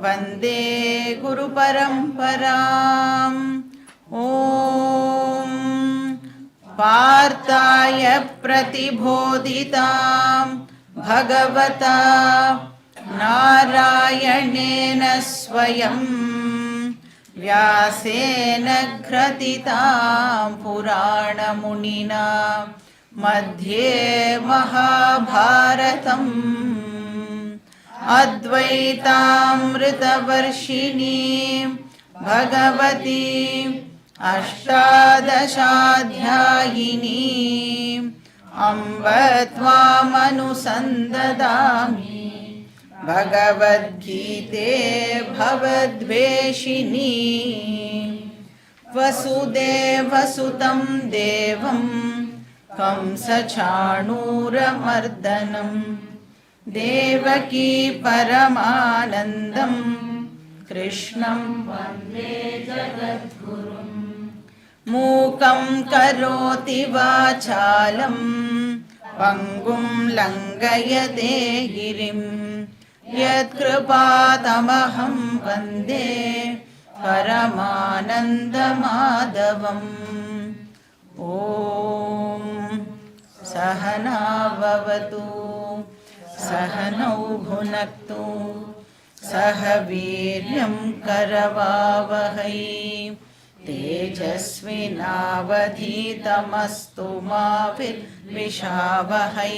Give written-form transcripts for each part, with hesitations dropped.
वन्दे गुरुपरम्पराम्। ॐ पार्थाय प्रतिबोधितां भगवता नारायणेन स्वयं व्यासेन ग्रथितां पुराणमुनिना मध्ये महाभारतम् अद्वैतामृतवर्षिणीं भगवतीम् अष्टादशाध्यायिनीम् अम्ब त्वामनुसन्ददामि भगवद्गीते भवद्वेषिणी। वसुदेवसुतं देवं कंसचाणूरमर्दनं देवकी परमानन्दं कृष्णं वन्दे जगद्गुरुम्। मूकं करोति वाचालं पङ्गुं लङ्घयते गिरिं यत्कृपातमहं वन्दे परमानन्दमाधवम्। ॐ सहना भवतु सहनौ भुनक्तु सह वीर्यं करवावहै तेजस्विनावधीतमस्तु मा विद्विषावहै।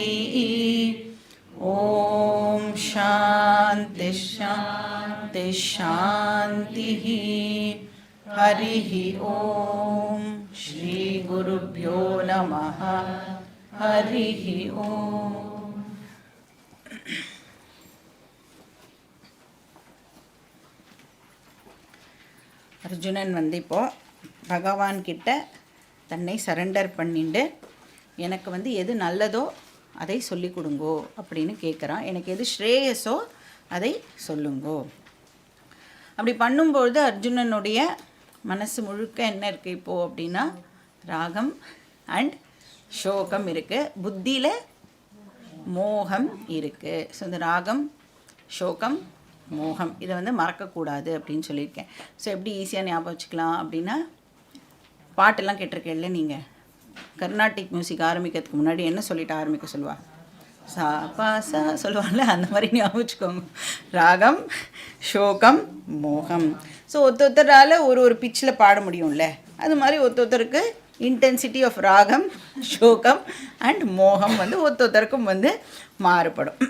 ॐ शान्ति शान्ति शान्तिः। हरिः ॐ श्री गुरुभ्यो नमः। हरिः ॐ। அர்ஜுனன் வந்து இப்போது பகவான் கிட்ட தன்னை சரண்டர் பண்ணிட்டு எனக்கு வந்து எது நல்லதோ அதை சொல்லி கொடுங்கோ அப்படின்னு கேட்குறான். எனக்கு எது ஸ்ரேயஸோ அதை சொல்லுங்கோ. அப்படி பண்ணும்பொழுது அர்ஜுனனுடைய மனசு முழுக்க என்ன இருக்குது இப்போது அப்படின்னா ராகம் அண்ட் சோகம் இருக்குது, புத்தியில் மோகம் இருக்குது. ஸோ இந்த ராகம் சோகம் மோகம் இதை வந்து மறக்கக்கூடாது அப்படின்னு சொல்லியிருக்கேன். ஸோ எப்படி ஈஸியாக ஞாபகம் வச்சுக்கலாம் அப்படின்னா, பாட்டெல்லாம் கேட்டிருக்கேன்ல நீங்கள், கர்நாடிக் மியூசிக் ஆரம்பிக்கிறதுக்கு முன்னாடி என்ன சொல்லிட்டு ஆரம்பிக்க சொல்லுவா, சா பா சா சொல்லுவாங்கள்ல, அந்த மாதிரி ஞாபகம் வச்சுக்கோங்க. ராகம் சோகம் மோகம். ஸோ ஒருத்தரால் ஒரு பிச்சில் பாட முடியும்ல, அது மாதிரி ஒருத்தருக்கு இன்டென்சிட்டி ஆஃப் ராகம் சோகம் அண்ட் மோகம் வந்து ஒருத்தருக்கும் வந்து மாறுபடும்.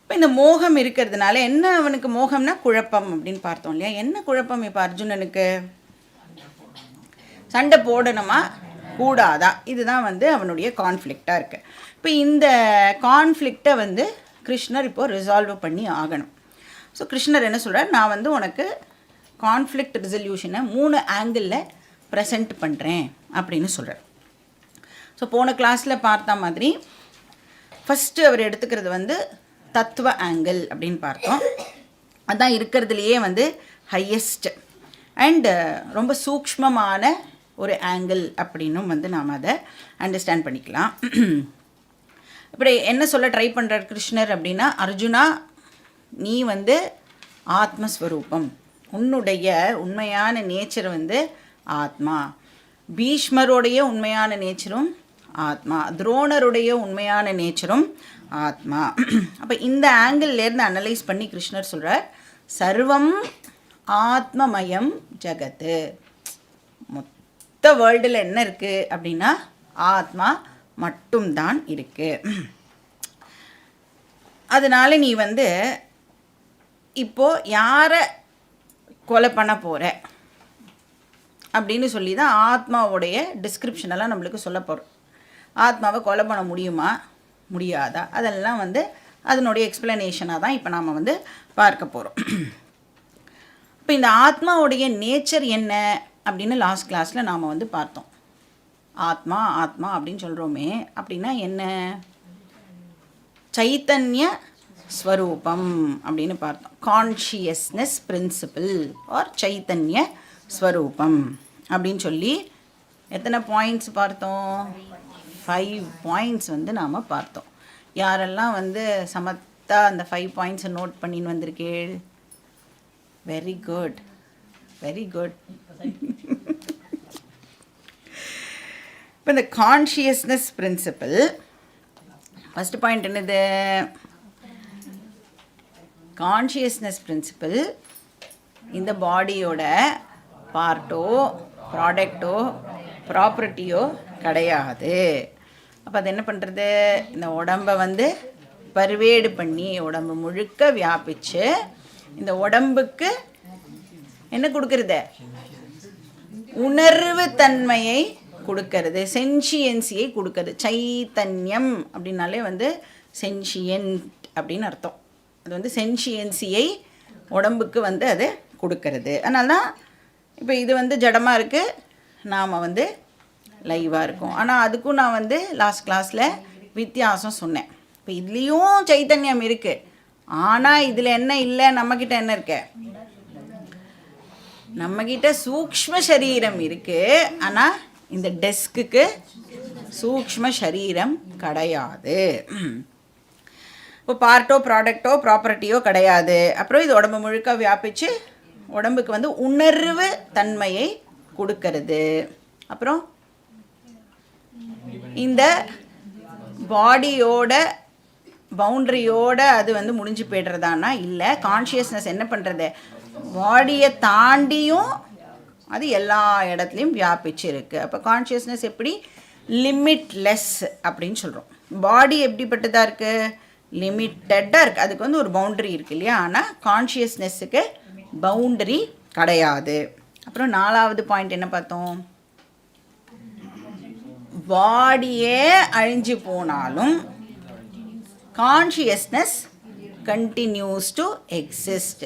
இப்போ இந்த மோகம் இருக்கிறதுனால என்ன, அவனுக்கு மோகம்னா குழப்பம் அப்படின்னு பார்த்தோம் இல்லையா. என்ன குழப்பம் இப்போ அர்ஜுனனுக்கு? சண்டை போடணுமா கூடாதா, இதுதான் வந்து அவனுடைய கான்ஃப்ளிக்டாக இருக்குது. இப்போ இந்த கான்ஃப்ளிக்டை வந்து கிருஷ்ணர் இப்போது ரிசால்வ் பண்ணி ஆகணும். ஸோ கிருஷ்ணர் என்ன சொல்கிறார், நான் வந்து உனக்கு கான்ஃப்ளிக்ட் ரிசல்யூஷனை 3 ஆங்கிளில் ப்ரெசென்ட் பண்ணுறேன் அப்படின்னு சொல்கிறார். ஸோ போன கிளாஸில் பார்த்த மாதிரி ஃபஸ்ட்டு அவர் எடுத்துக்கிறது வந்து தத்துவ ஆங்கிள் அப்படின்னு பார்த்தோம். அதுதான் இருக்கிறதுலையே வந்து ஹையஸ்ட் அண்ட் ரொம்ப சூக்ஷ்மமான ஒரு ஆங்கிள் அப்படின்னும் வந்து நாம் அதை அண்டர்ஸ்டாண்ட் பண்ணிக்கலாம். இப்படி என்ன சொல்ல ட்ரை பண்ணுறார் கிருஷ்ணர் அப்படின்னா, அர்ஜுனா நீ வந்து ஆத்மஸ்வரூபம், உன்னுடைய உண்மையான நேச்சர் வந்து ஆத்மா. பீஷ்மருடைய உண்மையான நேச்சரும் ஆத்மா, துரோணருடைய உண்மையான நேச்சரும் ஆத்மா. அப்போ இந்த ஆங்கிள்லேருந்து அனலைஸ் பண்ணி கிருஷ்ணர் சொல்கிறார், சர்வம் ஆத்மமயம் ஜகத்து. மொத்த வேர்ல்டில் என்ன இருக்குது அப்படின்னா ஆத்மா மட்டும்தான் இருக்குது. அதனால நீ வந்து இப்போது யாரை கொலை பண்ண போகிற அப்படின்னு சொல்லி தான் ஆத்மாவுடைய டிஸ்கிரிப்ஷனெல்லாம் நம்மளுக்கு சொல்ல போகிறோம். ஆத்மாவை கொலை பண்ண முடியுமா முடியாதா, அதெல்லாம் வந்து அதனுடைய எக்ஸ்பிளனேஷனாக தான் இப்போ நாம் வந்து பார்க்க போகிறோம். இப்போ இந்த ஆத்மாவுடைய நேச்சர் என்ன அப்படின்னு லாஸ்ட் கிளாஸில் நாம் வந்து பார்த்தோம். ஆத்மா ஆத்மா அப்படின்னு சொல்கிறோமே, அப்படின்னா என்ன? சைத்தன்ய ஸ்வரூபம் அப்படின்னு பார்த்தோம். கான்ஷியஸ்னஸ் பிரின்சிபிள் ஆர் சைத்தன்ய ஸ்வரூபம் அப்படின்னு சொல்லி எத்தனை பாயிண்ட்ஸ் பார்த்தோம்? 5 பாயிண்ட்ஸ் வந்து நாம் பார்த்தோம். யாரெல்லாம் வந்து சமத்த டெப்த்தாக அந்த 5 பாயிண்ட்ஸை நோட் பண்ணின்னு வந்திருக்கேள். Very good, very good. இப்போ இந்த கான்ஷியஸ்னஸ் பிரின்சிபல் ஃபஸ்ட் பாயிண்ட் என்னது? கான்ஷியஸ்னஸ் பிரின்சிபல் இந்த பாடியோட பார்ட்டோ ப்ராடக்டோ ப்ராப்பர்ட்டியோ கிடையாது. அப்போ அது என்ன பண்ணுறது? இந்த உடம்பை வந்து பர்வேடு பண்ணி உடம்பு முழுக்க வியாபித்து இந்த உடம்புக்கு என்ன கொடுக்கறது? உணர்வு தன்மையை கொடுக்கறது, சென்ஷியன்சியை கொடுக்கறது. சைத்தன்யம் அப்படின்னாலே வந்து சென்ஷியன்ட் அப்படின்னு அர்த்தம். அது வந்து சென்ஷியன்சியை உடம்புக்கு வந்து அது கொடுக்கறது. அதனால தான் இப்போ இது வந்து ஜடமாக இருக்குது, நாம் வந்து லைவாக இருக்கும். ஆனால் அதுக்கும் நான் வந்து லாஸ்ட் கிளாஸில் வித்தியாசம் சொன்னேன். இப்போ இதுலேயும் சைத்தன்யம் இருக்குது, ஆனால் இதில் என்ன இல்லை? நம்மக்கிட்ட என்ன இருக்கு? நம்மக்கிட்ட சூக்ஷ்ம சரீரம் இருக்குது, ஆனால் இந்த டெஸ்க்குக்கு சூக்ஷ்ம சரீரம் கிடையாது. இப்போ பார்ட்டோ ப்ராடக்டோ ப்ராப்பர்ட்டியோ கிடையாது. அப்புறம் இது உடம்பு முழுக்க வியாபித்து உடம்புக்கு வந்து உணர்வு தன்மையை கொடுக்கறது. அப்புறம் இந்த பாடியோட பவுண்ட்ரியோடு அது வந்து முடிஞ்சு போய்டுறதானா? இல்லை. கான்ஷியஸ்னஸ் என்ன பண்ணுறது? பாடியை தாண்டியும் அது எல்லா இடத்துலையும் வியாபிச்சு இருக்குது. அப்போ கான்ஷியஸ்னஸ் எப்படி? லிமிட்லெஸ் அப்படின்னு சொல்கிறோம். பாடி எப்படிப்பட்டதாக இருக்குது? லிமிட்டடாக இருக்குது. அதுக்கு வந்து ஒரு பவுண்ட்ரி இருக்குது இல்லையா? ஆனால் கான்ஷியஸ்னஸுக்கு பவுண்ட்ரி கிடையாது. அப்புறம் 4வது பாயிண்ட் என்ன பார்த்தோம்? பாடியே அழிஞ்சு போனாலும் consciousness continues to exist.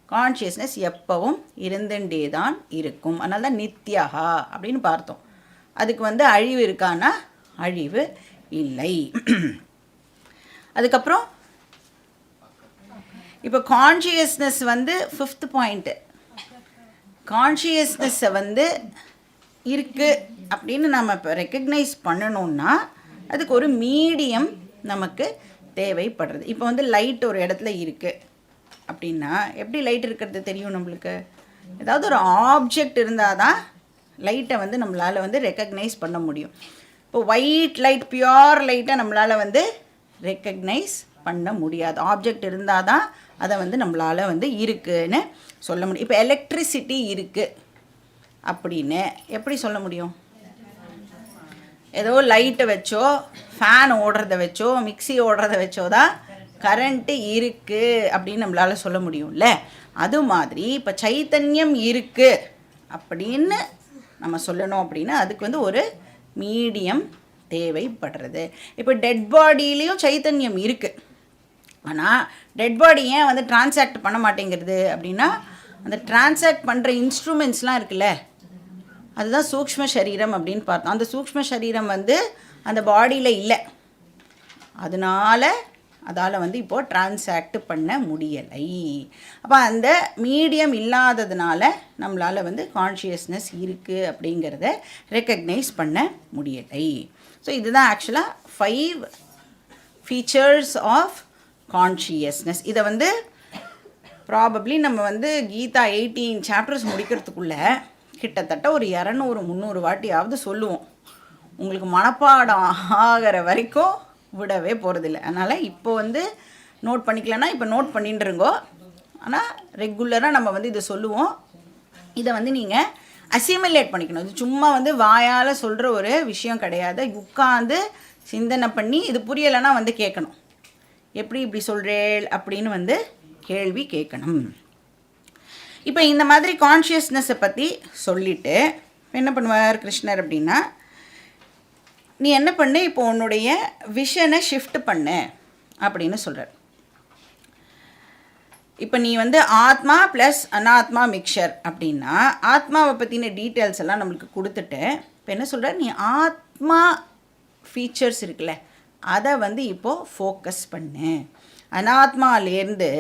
Consciousness எப்பவும் இருந்துட்டே தான் இருக்கும். அதனால தான் நித்யஹா அப்படின்னு பார்த்தோம். அதுக்கு வந்து அழிவு இருக்கான்னா அழிவு இல்லை. அதுக்கப்புறம் இப்போ கான்ஷியஸ்னஸ் வந்து 5th பாயிண்ட்டு, கான்ஷியஸ்னஸை வந்து இருக்குது அப்படின்னு நம்ம இப்போ ரெக்கக்னைஸ் பண்ணணுன்னா அதுக்கு ஒரு மீடியம் நமக்கு தேவைப்படுறது. இப்போ வந்து லைட் ஒரு இடத்துல இருக்குது அப்படின்னா எப்படி லைட் இருக்கிறது தெரியும் நம்மளுக்கு? ஏதாவது ஒரு ஆப்ஜெக்ட் இருந்தால் தான் லைட்டை வந்து நம்மளால் வந்து ரெக்கக்னைஸ் பண்ண முடியும். இப்போ ஒயிட் லைட், பியோர் லைட்டை நம்மளால் வந்து ரெக்கக்னைஸ் பண்ண முடியாது. ஆப்ஜெக்ட் இருந்தால் தான் அதை வந்து நம்மளால் வந்து இருக்குன்னு சொல்ல முடியும். இப்போ எலக்ட்ரிசிட்டி இருக்குது அப்படின்னு எப்படி சொல்ல முடியும்? ஏதோ லைட்டை வச்சோ, ஃபேன் ஓடுறத வச்சோ, மிக்சி ஓடுறத வச்சோ தான் கரண்ட்டு இருக்குது அப்படின்னு நம்மளால் சொல்ல முடியும்ல. அது மாதிரி இப்போ சைத்தன்யம் இருக்குது அப்படின்னு நம்ம சொல்லணும் அப்படின்னா அதுக்கு வந்து ஒரு மீடியம் தேவைப்படுறது. இப்போ டெட் பாடியிலையும் சைத்தன்யம் இருக்குது, ஆனால் டெட் பாடி ஏன் வந்து டிரான்சாக்ட் பண்ண மாட்டேங்கிறது அப்படின்னா அந்த டிரான்சாக்ட் பண்ணுற இன்ஸ்ட்ருமெண்ட்ஸ்லாம் இருக்குல்ல, அதுதான் சூக்ஷ்ம சரீரம் அப்படின்னு பார்த்தோம். அந்த சூக்ஷ்ம சரீரம் வந்து அந்த பாடியில் இல்லை, அதால் வந்து இப்போது டிரான்சாக்ட் பண்ண முடியலை. அப்போ அந்த மீடியம் இல்லாததுனால நம்மளால் வந்து கான்ஷியஸ்னஸ் இருக்குது அப்படிங்கிறத ரெக்கக்னைஸ் பண்ண முடியலை. ஸோ இதுதான் ஆக்சுவலாக 5 ஃபீச்சர்ஸ் ஆஃப் கான்ஷியஸ்னஸ். இதை வந்து ப்ராபப்ளி நம்ம வந்து கீதா 18 சாப்டர்ஸ் முடிக்கிறதுக்குள்ளே கிட்டத்தட்ட ஒரு 200-300 வாட்டியாவது சொல்லுவோம். உங்களுக்கு மனப்பாடம் ஆகிற வரைக்கும் விடவே போகிறதில்ல. அதனால் இப்போ வந்து நோட் பண்ணிக்கலன்னா இப்போ நோட் பண்ணிட்டுருங்கோ. ஆனால் ரெகுலராக நம்ம வந்து இதை சொல்லுவோம். இதை வந்து நீங்கள் அசிமிலேட் பண்ணிக்கணும். இது சும்மா வந்து வாயால் சொல்கிற ஒரு விஷயம் கிடையாது. உட்காந்து சிந்தனை பண்ணி இது புரியலைன்னா வந்து கேட்கணும். எப்படி இப்படி சொல்கிறேள் அப்படின்னு வந்து கேள்வி கேட்கணும். இப்போ இந்த மாதிரி கான்ஷியஸ்னஸை பற்றி சொல்லிவிட்டு என்ன பண்ணுவார் கிருஷ்ணர் அப்படின்னா, நீ என்ன பண்ணு, இப்போ உன்னுடைய விஷனை ஷிஃப்ட் பண்ணு அப்படின்னு சொல்கிறார். இப்போ நீ வந்து ஆத்மா ப்ளஸ் அனாத்மா மிக்சர் அப்படின்னா ஆத்மாவை பற்றின டீட்டெயில்ஸ் எல்லாம் நம்மளுக்கு கொடுத்துட்டு இப்போ என்ன சொல்கிறார், நீ ஆத்மா ஃபீச்சர்ஸ் இருக்குல்ல அதை வந்து இப்போது ஃபோக்கஸ் பண்ணு. அனாத்மாலேருந்து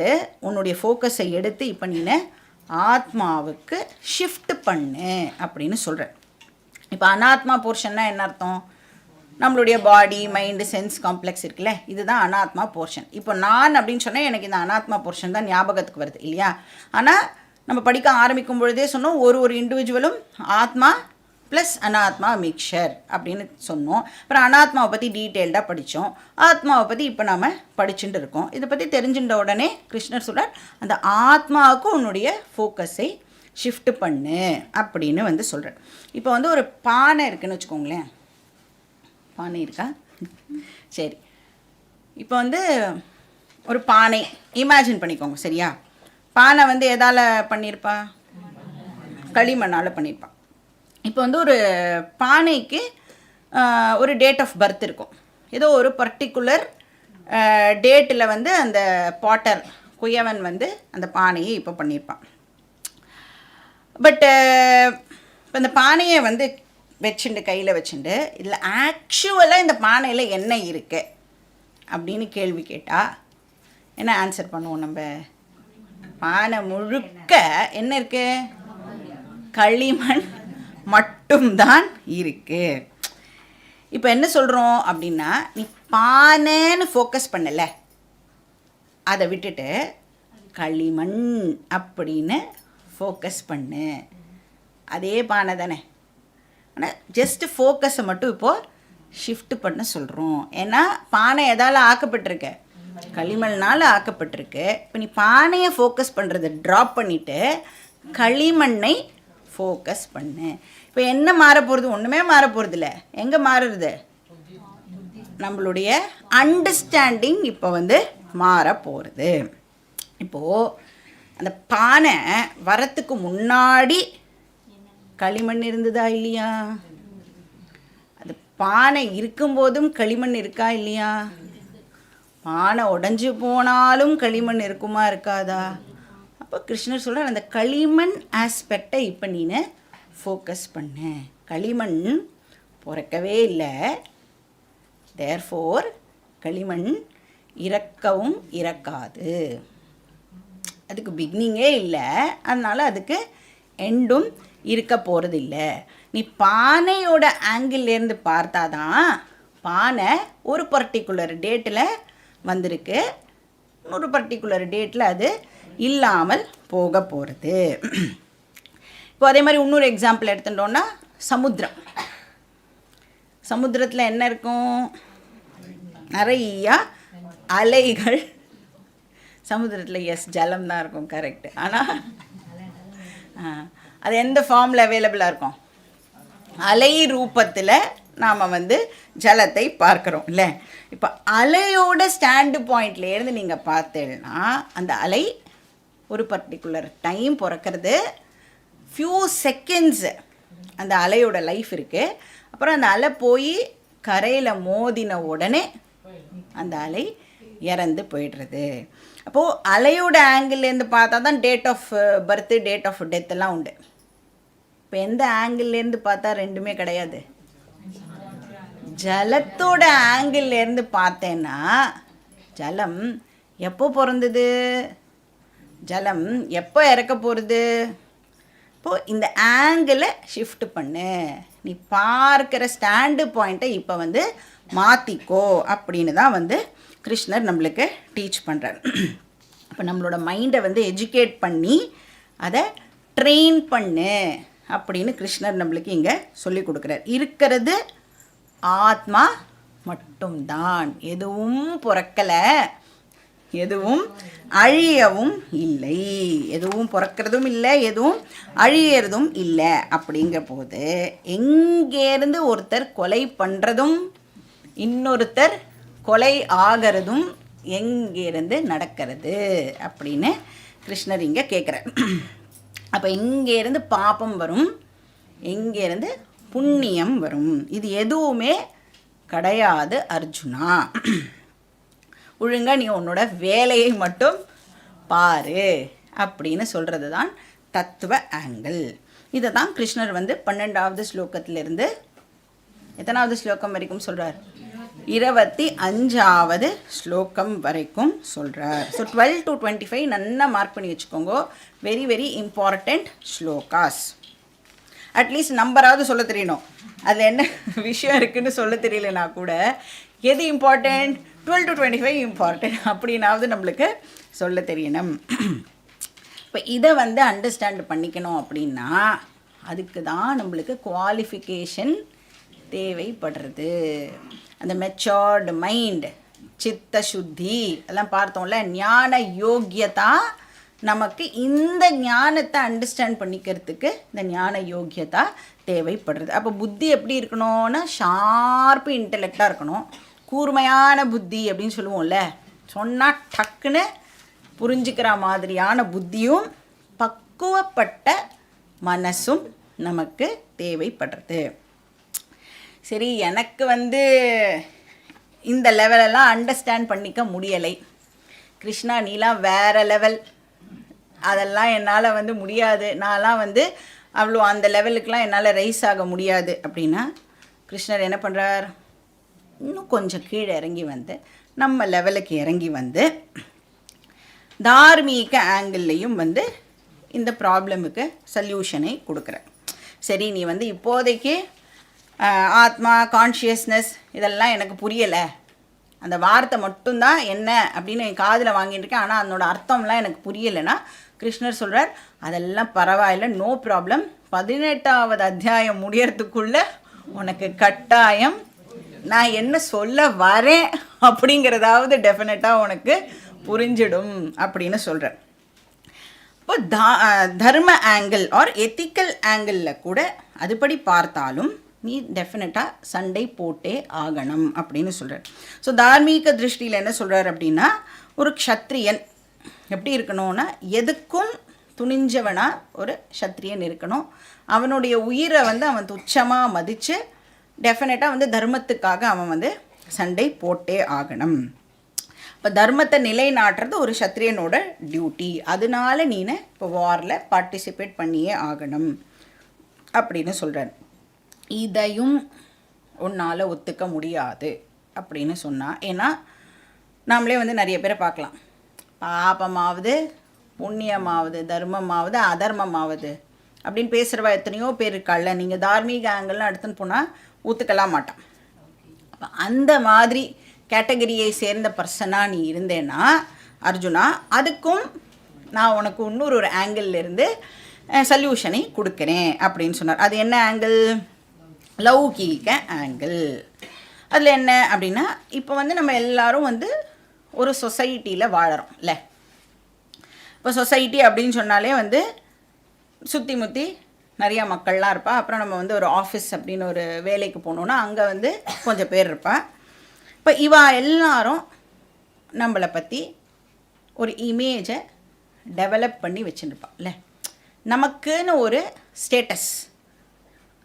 உன்னுடைய ஃபோக்கஸை எடுத்து இப்போ நீ ஆத்மாவுக்கு ஷிஃப்ட் பண்ணு அப்படின்னு சொல்கிறேன். இப்போ அனாத்மா போர்ஷன்னா என்ன அர்த்தம்? நம்மளுடைய பாடி மைண்டு சென்ஸ் காம்ப்ளெக்ஸ் இருக்குல்ல, இதுதான் அனாத்மா போர்ஷன். இப்போ நான் அப்படின்னு சொன்னால் எனக்கு இந்த அனாத்மா போர்ஷன் தான் ஞாபகத்துக்கு வருது இல்லையா. ஆனால் நம்ம படிக்க ஆரம்பிக்கும் பொழுதே சொன்னோம் ஒரு இண்டிவிஜுவலும் ஆத்மா ப்ளஸ் அனாத்மா மிக்சர் அப்படின்னு சொன்னோம். அப்புறம் அனாத்மாவை பற்றி டீட்டெயில்டாக படித்தோம். ஆத்மாவை பற்றி இப்போ நாம் படிச்சுட்டு இருக்கோம். இதை பற்றி தெரிஞ்சுட்ட உடனே கிருஷ்ணர் சொல்கிறார், அந்த ஆத்மாவுக்கு உன்னுடைய ஃபோக்கஸை ஷிஃப்ட் பண்ணு அப்படின்னு வந்து சொல்கிறார். இப்போ வந்து ஒரு பானை இருக்குதுன்னு வச்சுக்கோங்களேன். பானை இருக்கா? சரி, இப்போ வந்து ஒரு பானை இமேஜின் பண்ணிக்கோங்க. சரியா? பானை வந்து எதால் பண்ணியிருப்பா? களிமண்ணால் பண்ணியிருப்பா. இப்போ வந்து ஒரு பானைக்கு ஒரு டேட் ஆஃப் பர்த் இருக்கும். ஏதோ ஒரு பர்டிகுலர் டேட்டில் வந்து அந்த பாட்டர் குயவன் வந்து அந்த பானையை இப்போ பண்ணியிருப்பான். பட்டு இப்போ இந்த பானையை வந்து வச்சுண்டு கையில் வச்சுண்டு இதில் ஆக்சுவலாக இந்த பானையில் என்ன இருக்கு அப்படின்னு கேள்வி கேட்டால் என்ன ஆன்சர் பண்ணுவோம் நம்ம? பானை முழுக்க என்ன இருக்கு? களிமண் மட்டும்தான் இருக்கு. இப்போ என்ன சொல்கிறோம் அப்படின்னா, நீ பானைன்னு ஃபோக்கஸ் பண்ணல, அதை விட்டுட்டு களிமண் அப்படின்னு ஃபோக்கஸ் பண்ணு. அதே பானை தானே, ஆனால் ஜஸ்ட்டு ஃபோக்கஸை மட்டும் இப்போது ஷிஃப்ட் பண்ண சொல்கிறோம். ஏன்னா பானை எதால் ஆக்கப்பட்டிருக்கு? களிமண்ணால் ஆக்கப்பட்டிருக்கு. இப்போ நீ பானையை ஃபோக்கஸ் பண்ணுறதை ட்ராப் பண்ணிவிட்டு களிமண்ணை ஃபோக்கஸ் பண்ணு. இப்போ என்ன மாற போகிறது? ஒன்றுமே மாற போகிறதில்ல. எங்கே மாறுறது? நம்மளுடைய அண்டர்ஸ்டாண்டிங் இப்போ வந்து மாற போகிறது. இப்போது அந்த பானை வரத்துக்கு முன்னாடி களிமண் இருந்ததா இல்லையா? அது பானை இருக்கும்போதும் களிமண் இருக்கா இல்லையா? பானை உடஞ்சி போனாலும் களிமண் இருக்குமா இருக்காதா? அப்போ கிருஷ்ணர் சொல்கிறார், அந்த களிமண் ஆஸ்பெக்டை இப்போ நீனு ஃபோக்கஸ் பண்ணு. களிமண் பிறக்கவே இல்லை, தேர்ஃபோர் களிமண் இறக்கவும் இறக்காது. அதுக்கு பிகினிங்கே இல்லை, அதனால் அதுக்கு எண்டும் இருக்க போகிறது இல்லை. நீ பானையோட ஆங்கிள்லேருந்து பார்த்தா தான் பானை ஒரு பர்டிகுலர் டேட்டில் வந்திருக்கு, ஒரு பர்டிகுலர் டேட்டில் அது இல்லாமல் போக போகிறது. இப்போ அதே மாதிரி இன்னொரு எக்ஸாம்பிள் எடுத்துட்டோன்னா சமுத்திரம். சமுத்திரத்தில் என்ன இருக்கும்? நிறையா அலைகள். சமுத்திரத்தில் ஜலம் தான் இருக்கும், கரெக்டு. ஆனால் அது எந்த ஃபார்மில் அவைலபிளாக இருக்கும்? அலை ரூபத்தில் நாம் வந்து ஜலத்தை பார்க்குறோம் இல்லை. இப்போ அலையோட ஸ்டாண்டு பாயிண்ட்லேருந்து நீங்கள் பார்த்தீங்கன்னா அந்த அலை ஒரு பர்டிகுலர் டைம் பிறக்கிறது, ஃபியூ செகண்ட்ஸு அந்த அலையோட லைஃப் இருக்குது. அப்புறம் அந்த அலை போய் கரையில் மோதின உடனே அந்த அலை இறந்து போயிடுறது. அப்போது அலையோட ஆங்கிள்லேருந்து பார்த்தா தான் date of birth, date of death எல்லாம் உண்டு. இப்போ எந்த ஆங்கிள்லேருந்து பார்த்தா ரெண்டுமே கிடையாது. ஜலத்தோட ஆங்கிள்லேருந்து பார்த்தேன்னா ஜலம் எப்போ பிறந்தது, ஜலம் எப்போ இறக்க போகிறது? இப்போது இந்த ஆங்கிளை ஷிஃப்ட் பண்ணு, நீ பார்க்குற ஸ்டாண்டு பாயிண்ட்டை இப்போ வந்து மாற்றிக்கோ அப்படின்னு தான் வந்து கிருஷ்ணர் நம்மளுக்கு டீச் பண்ணுறார். இப்போ நம்மளோட மைண்டை வந்து எஜுகேட் பண்ணி அதை ட்ரெயின் பண்ணு அப்படின்னு கிருஷ்ணர் நம்மளுக்கு இங்கே சொல்லி கொடுக்குறார். இருக்கிறது ஆத்மா மட்டும்தான், எதுவும் பிறக்கலை, எதுவும் அழியவும் இல்லை. எதுவும் பிறக்கிறதும் இல்லை, எதுவும் அழியறதும் இல்லை. அப்படிங்கிற போது எங்கேருந்து ஒருத்தர் கொலை பண்ணுறதும் இன்னொருத்தர் கொலை ஆகிறதும் எங்கேருந்து நடக்கிறது அப்படின்னு கிருஷ்ணர் இங்கே கேட்குறார். அப்போ எங்கேருந்து பாபம் வரும், எங்கேருந்து புண்ணியம் வரும்? இது எதுவுமே கிடையாது அர்ஜுனா. ஒழுங்கா நீ உன்னோட வேலையை மட்டும் பாரு அப்படின்னு சொல்கிறது தான் தத்துவ ஆங்கிள். இதை தான் கிருஷ்ணர் வந்து 12வது ஸ்லோகத்திலிருந்து எத்தனாவது ஸ்லோகம் வரைக்கும் சொல்கிறார்? 25வது ஸ்லோகம் வரைக்கும் சொல்கிறார். ஸோ 12 to 25 நல்லா மார்க் பண்ணி வச்சுக்கோங்க. Very very important slokas. At least நம்பராவது சொல்ல தெரியணும். அதில் என்ன விஷயம் இருக்குதுன்னு சொல்ல தெரியலனா கூட எது இம்பார்ட்டண்ட், 12 to 25 இம்பார்ட்டன்ட் அப்படின்னாவது நம்மளுக்கு சொல்ல தெரியணும். இப்போ இதை வந்து அண்டர்ஸ்டாண்ட் பண்ணிக்கணும் அப்படின்னா அதுக்கு தான் நம்மளுக்கு குவாலிஃபிகேஷன் தேவைப்படுறது. அந்த மெச்சோர்டு மைண்ட், சித்த சுத்தி எல்லாம் பார்த்தோம்ல, ஞான யோக்கியதா. நமக்கு இந்த ஞானத்தை அண்டர்ஸ்டாண்ட் பண்ணிக்கிறதுக்கு இந்த ஞான யோக்கியதா தேவைப்படுறது. அப்போ புத்தி எப்படி இருக்கணும்னா ஷார்ப்பு இன்டெலெக்டாக இருக்கணும். கூர்மையான புத்தி அப்படின்னு சொல்லுவோம்ல, சொன்னால் டக்குன்னு புரிஞ்சுக்கிற மாதிரியான புத்தியும் பக்குவப்பட்ட மனசும் நமக்கு தேவைப்படுறது. சரி, எனக்கு வந்து இந்த லெவலெல்லாம் அண்டர்ஸ்டாண்ட் பண்ணிக்க முடியலை கிருஷ்ணா, நீலாம் வேறு லெவல், அதெல்லாம் என்னால் வந்து முடியாது, நான்லாம் வந்து அவ்வளோ அந்த லெவலுக்கெலாம் என்னால் ரைஸ் ஆக முடியாது அப்படின்னா கிருஷ்ணர் என்ன பண்ணுறார், இன்னும் கொஞ்சம் கீழே இறங்கி வந்து நம்ம லெவலுக்கு இறங்கி வந்து தார்மீக ஆங்கிள்லேயும் வந்து இந்த ப்ராப்ளமுக்கு சொல்யூஷனை கொடுக்குற. சரி, நீ வந்து இப்போதைக்கு ஆத்மா, கான்ஷியஸ்னஸ் இதெல்லாம் எனக்கு புரியலை, அந்த வார்த்தை மட்டும்தான் என்ன அப்படின்னு என் காதில் வாங்கிட்டு இருக்கேன், ஆனால் அதனோட அர்த்தம்லாம் எனக்கு புரியலைன்னா கிருஷ்ணர் சொல்கிறார், அதெல்லாம் பரவாயில்ல, நோ ப்ராப்ளம். 18வது அத்தியாயம் முடியறதுக்குள்ளே உனக்கு கட்டாயம் நான் என்ன சொல்ல வரேன் அப்படிங்கிறதாவது டெஃபினட்டாக உனக்கு புரிஞ்சிடும் அப்படின்னு சொல்கிறேன். இப்போ தர்ம ஆங்கிள் ஆர் எத்திக்கல் ஆங்கிளில் கூட அதுபடி பார்த்தாலும் நீ டெஃபினட்டாக சண்டை போட்டே ஆகணும் அப்படின்னு சொல்கிறார். ஸோ தார்மீக திருஷ்டியில் என்ன சொல்கிறார் அப்படின்னா, ஒரு க்ஷத்ரியன் எப்படி இருக்கணும்னா எதுக்கும் துணிஞ்சவனாக ஒரு க்ஷத்ரியன் இருக்கணும். அவனுடைய உயிரை வந்து அவன் துச்சமாக மதித்து டெஃபினட்டாக வந்து தர்மத்துக்காக அவன் வந்து சண்டை போட்டே ஆகணும். இப்போ தர்மத்தை நிலைநாட்டுறது ஒரு க்ஷத்ரியனோட டியூட்டி. அதனால நீனு இப்போ வாரில் பார்ட்டிசிபேட் பண்ணியே ஆகணும் அப்படின்னு சொல்கிறார். இதையும் உன்னால் ஒத்துக்க முடியாது அப்படின்னு சொன்னால், ஏன்னா நாமளே வந்து நிறைய பேரை பார்க்கலாம், பாபமாவது புண்ணியமாவது தர்மமாவது அதர்மமாவது அப்படின்னு பேசுகிறவா எத்தனையோ பேர் இருக்காள்ல. நீங்கள் தார்மீக ஆங்கிள்லாம் எடுத்துன்னு போனால் ஒத்துக்கலாம் மாட்டான். அப்போ அந்த மாதிரி கேட்டகரியை சேர்ந்த பர்சனாக நீ இருந்தேன்னா அர்ஜுனா, அதுக்கும் நான் உனக்கு இன்னொரு ஒரு ஆங்கிள்லேருந்து சொல்யூஷனை கொடுக்குறேன் அப்படின்னு சொன்னார். அது என்ன ஆங்கிள்? லௌகீக ஆங்கிள். அதில் என்ன அப்படின்னா, இப்போ வந்து நம்ம எல்லாரும் வந்து ஒரு சொசைட்டியில் வாழறோம் இல்லை. இப்போ சொசைட்டி அப்படின்னு சொன்னாலே வந்து சுற்றி முற்றி நிறையா மக்கள்லாம் இருப்பா. அப்புறம் நம்ம வந்து ஒரு ஆஃபீஸ் அப்படின்னு ஒரு வேலைக்கு போனோன்னா அங்கே வந்து கொஞ்சம் பேர் இருப்பா. இப்போ இவா எல்லாரும் நம்மளை பற்றி ஒரு இமேஜை டெவலப் பண்ணி வச்சுருப்பா இல்லை. நமக்குன்னு ஒரு ஸ்டேட்டஸ்,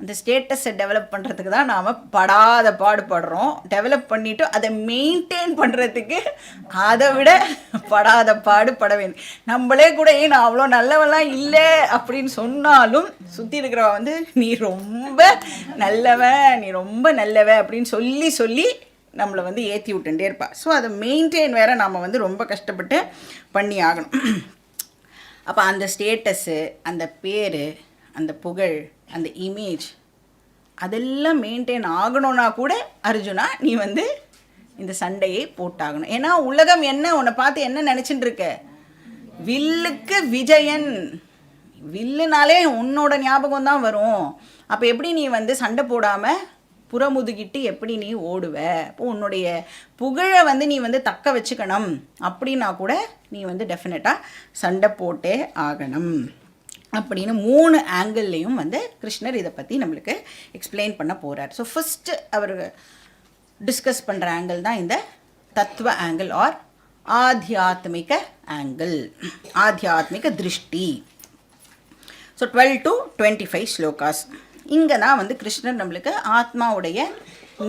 அந்த ஸ்டேட்டஸை டெவலப் பண்ணுறதுக்கு தான் நாம் படாத பாடுபடுறோம். டெவலப் பண்ணிவிட்டு அதை மெயின்டைன் பண்ணுறதுக்கு அதை விட படாத பாடுபட வேண்டும். நம்மளே கூட நான் அவ்வளோ நல்லவெல்லாம் இல்லை அப்படின்னு சொன்னாலும் சுற்றி இருக்கிறவ வந்து நீ ரொம்ப நல்லவன், நீ ரொம்ப நல்லவ அப்படின்னு சொல்லி சொல்லி நம்மளை வந்து ஏற்றி விட்டுட்டே இருப்பா. ஸோ அதை மெயின்டைன் வேறு நாம் வந்து ரொம்ப கஷ்டப்பட்டு பண்ணி ஆகணும். அப்போ அந்த ஸ்டேட்டஸு, அந்த பேர், அந்த புகழ், அந்த இமேஜ் அதெல்லாம் மெயின்டைன் ஆகணும்னா கூட அர்ஜுனா நீ வந்து இந்த சண்டையை போட்டாகணும். ஏன்னா உலகம் என்ன உன்னை பார்த்து என்ன நினச்சிட்டு இருக்க, வில்லுக்கு விஜயன், வில்லுனாலே உன்னோட ஞாபகம் தான் வரும். அப்போ எப்படி நீ வந்து சண்டை போடாமல் புறமுதுகிட்டு எப்படி நீ ஓடுவ? இப்போ உன்னுடைய புகழை வந்து நீ வந்து தக்க வச்சுக்கணும் அப்படின்னா கூட நீ வந்து டெஃபினட்டாக சண்டை போட்டே ஆகணும் அப்படின்னு 3 ஆங்கிள்லேயும் வந்து கிருஷ்ணர் இதை பற்றி நம்மளுக்கு எக்ஸ்பிளைன் பண்ண போகிறார். ஸோ ஃபஸ்ட்டு அவர் டிஸ்கஸ் பண்ணுற ஆங்கிள் தான் இந்த தத்துவ ஆங்கிள் ஆர் ஆத்தியாத்மிக ஆங்கிள், ஆத்தியாத்மிக திருஷ்டி. So 12 to 25 slokas. இங்கே தான் வந்து கிருஷ்ணர் நம்மளுக்கு ஆத்மாவுடைய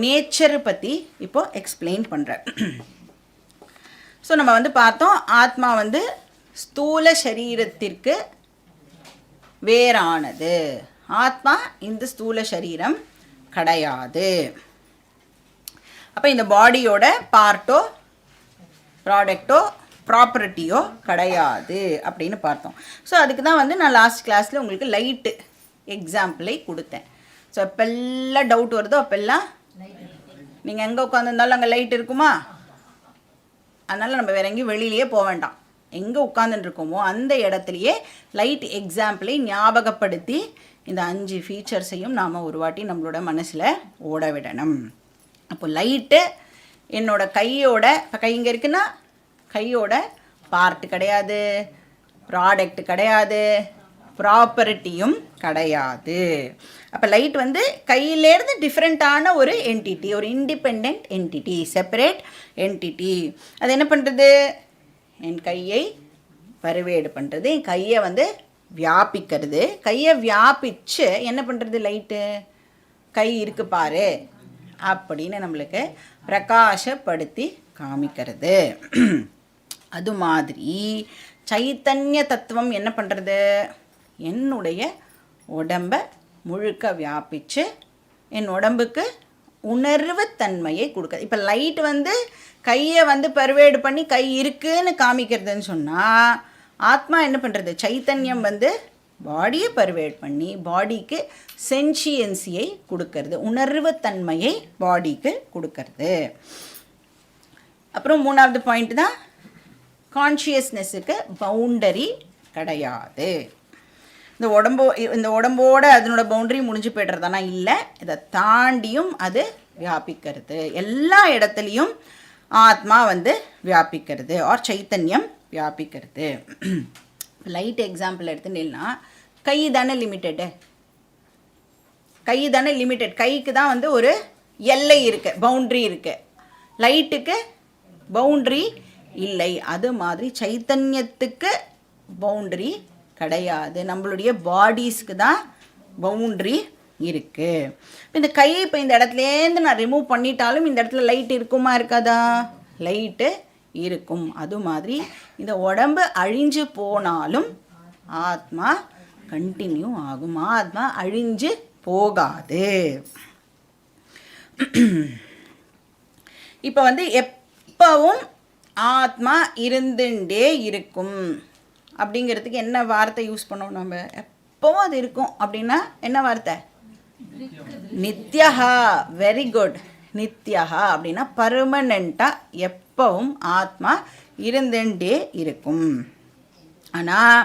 நேச்சரை பற்றி இப்போது எக்ஸ்பிளைன் பண்ணுறார். ஸோ நம்ம வந்து பார்த்தோம், ஆத்மா வந்து ஸ்தூல சரீரத்திற்கு வேறானது. ஆத்மா இந்த ஸ்தூல சரீரம் கிடையாது. அப்போ இந்த பாடியோட பார்ட்டோ ப்ராடக்டோ ப்ராப்பர்ட்டியோ கிடையாது அப்படின்னு பார்த்தோம். ஸோ அதுக்கு தான் வந்து நான் லாஸ்ட் கிளாஸில் உங்களுக்கு லைட்டு எக்ஸாம்பிளை கொடுத்தேன். ஸோ எப்பெல்லாம் டவுட் வருதோ அப்பெல்லாம் நீங்கள் எங்கே உட்காந்துருந்தாலும் அங்கே லைட் இருக்குமா? அதனால் நம்ம வேறு எங்கேயும் வெளியிலேயே போக வேண்டாம். எங்கே உட்காந்துட்டுருக்கோமோ அந்த இடத்துலையே லைட் எக்ஸாம்பிளை ஞாபகப்படுத்தி இந்த 5 ஃபீச்சர்ஸையும் நாம் ஒரு வாட்டி நம்மளோட மனசில் ஓட விடணும். அப்போ லைட்டு என்னோட கையோட, இப்போ கை இங்கே இருக்குன்னா கையோட பார்ட்டு கிடையாது, ப்ராடக்ட் கிடையாது, ப்ராப்பர்ட்டியும் கிடையாது. அப்போ லைட் வந்து கையிலேருந்து டிஃப்ரெண்ட்டான ஒரு என்டிட்டி, ஒரு இண்டிபெண்ட் என்டிட்டி, செப்பரேட் என்டிட்டி. அது என்ன பண்ணுறது? என் கையை பருவேடு பண்ணுறது, என் கையை வந்து வியாபிக்கிறது. கையை வியாபித்து என்ன பண்ணுறது? லைட்டு கை இருக்கு பாரு அப்படின்னு நம்மளுக்கு பிரகாசப்படுத்தி காமிக்கிறது. அது மாதிரி சைத்தன்ய தத்துவம் என்ன பண்ணுறது? என்னுடைய உடம்பை முழுக்க வியாபித்து என் உடம்புக்கு உணர்வு தன்மையை கொடுக்குது. இப்போ லைட் வந்து கையை வந்து பர்வேடு பண்ணி கை இருக்குன்னு காமிக்கிறதுன்னு சொன்னால், ஆத்மா என்ன பண்ணுறது? சைத்தன்யம் வந்து பாடியை பர்வேட் பண்ணி பாடிக்கு சென்சியன்சியை கொடுக்கறது, உணர்வு தன்மையை பாடிக்கு கொடுக்கறது. அப்புறம் 3வது பாயிண்ட் தான், கான்ஷியஸ்னஸுக்கு பவுண்டரி கிடையாது. இந்த உடம்போட அதனோட பவுண்டரி முடிஞ்சு போய்டுறதானா? இல்லை, இதை தாண்டியும் அது வியாபிக்கிறது. எல்லா இடத்துலையும் ஆத்மா வந்து வியாபிக்கிறது, ஆர் சைத்தன்யம் வியாபிக்கிறது. லைட் எக்ஸாம்பிள் எடுத்துட்டேன்னா, கை தானே லிமிட்டெடு, கை தானே லிமிட்டெட். கைக்கு தான் வந்து ஒரு எல்லை இருக்குது, பவுண்ட்ரி இருக்குது. லைட்டுக்கு பவுண்ட்ரி இல்லை. அது மாதிரி சைத்தன்யத்துக்கு பவுண்ட்ரி கிடையாது. நம்மளுடைய பாடிஸ்க்கு தான் பவுண்ட்ரி இருக்குது. இந்த கையை இப்போ இந்த இடத்துலேருந்து நான் ரிமூவ் பண்ணிட்டாலும் இந்த இடத்துல லைட் இருக்குமா இருக்காதா? லைட்டு இருக்கும். அது மாதிரி இந்த உடம்பு அழிஞ்சு போனாலும் ஆத்மா கண்டினியூ ஆகும், ஆத்மா அழிஞ்சு போகாது. இப்போ வந்து எப்பவும் ஆத்மா இருந்துட்டே இருக்கும் அப்படிங்கிறதுக்கு என்ன வார்த்தை யூஸ் பண்ணோம் நம்ம? எப்பவும் அது இருக்கும் அப்படின்னா என்ன வார்த்தை? நித்யஹா. Very good. நித்யஹா அப்படின்னா பர்மனெண்ட்டாக எப்பவும் ஆத்மா இருந்துட்டே இருக்கும். ஆனால்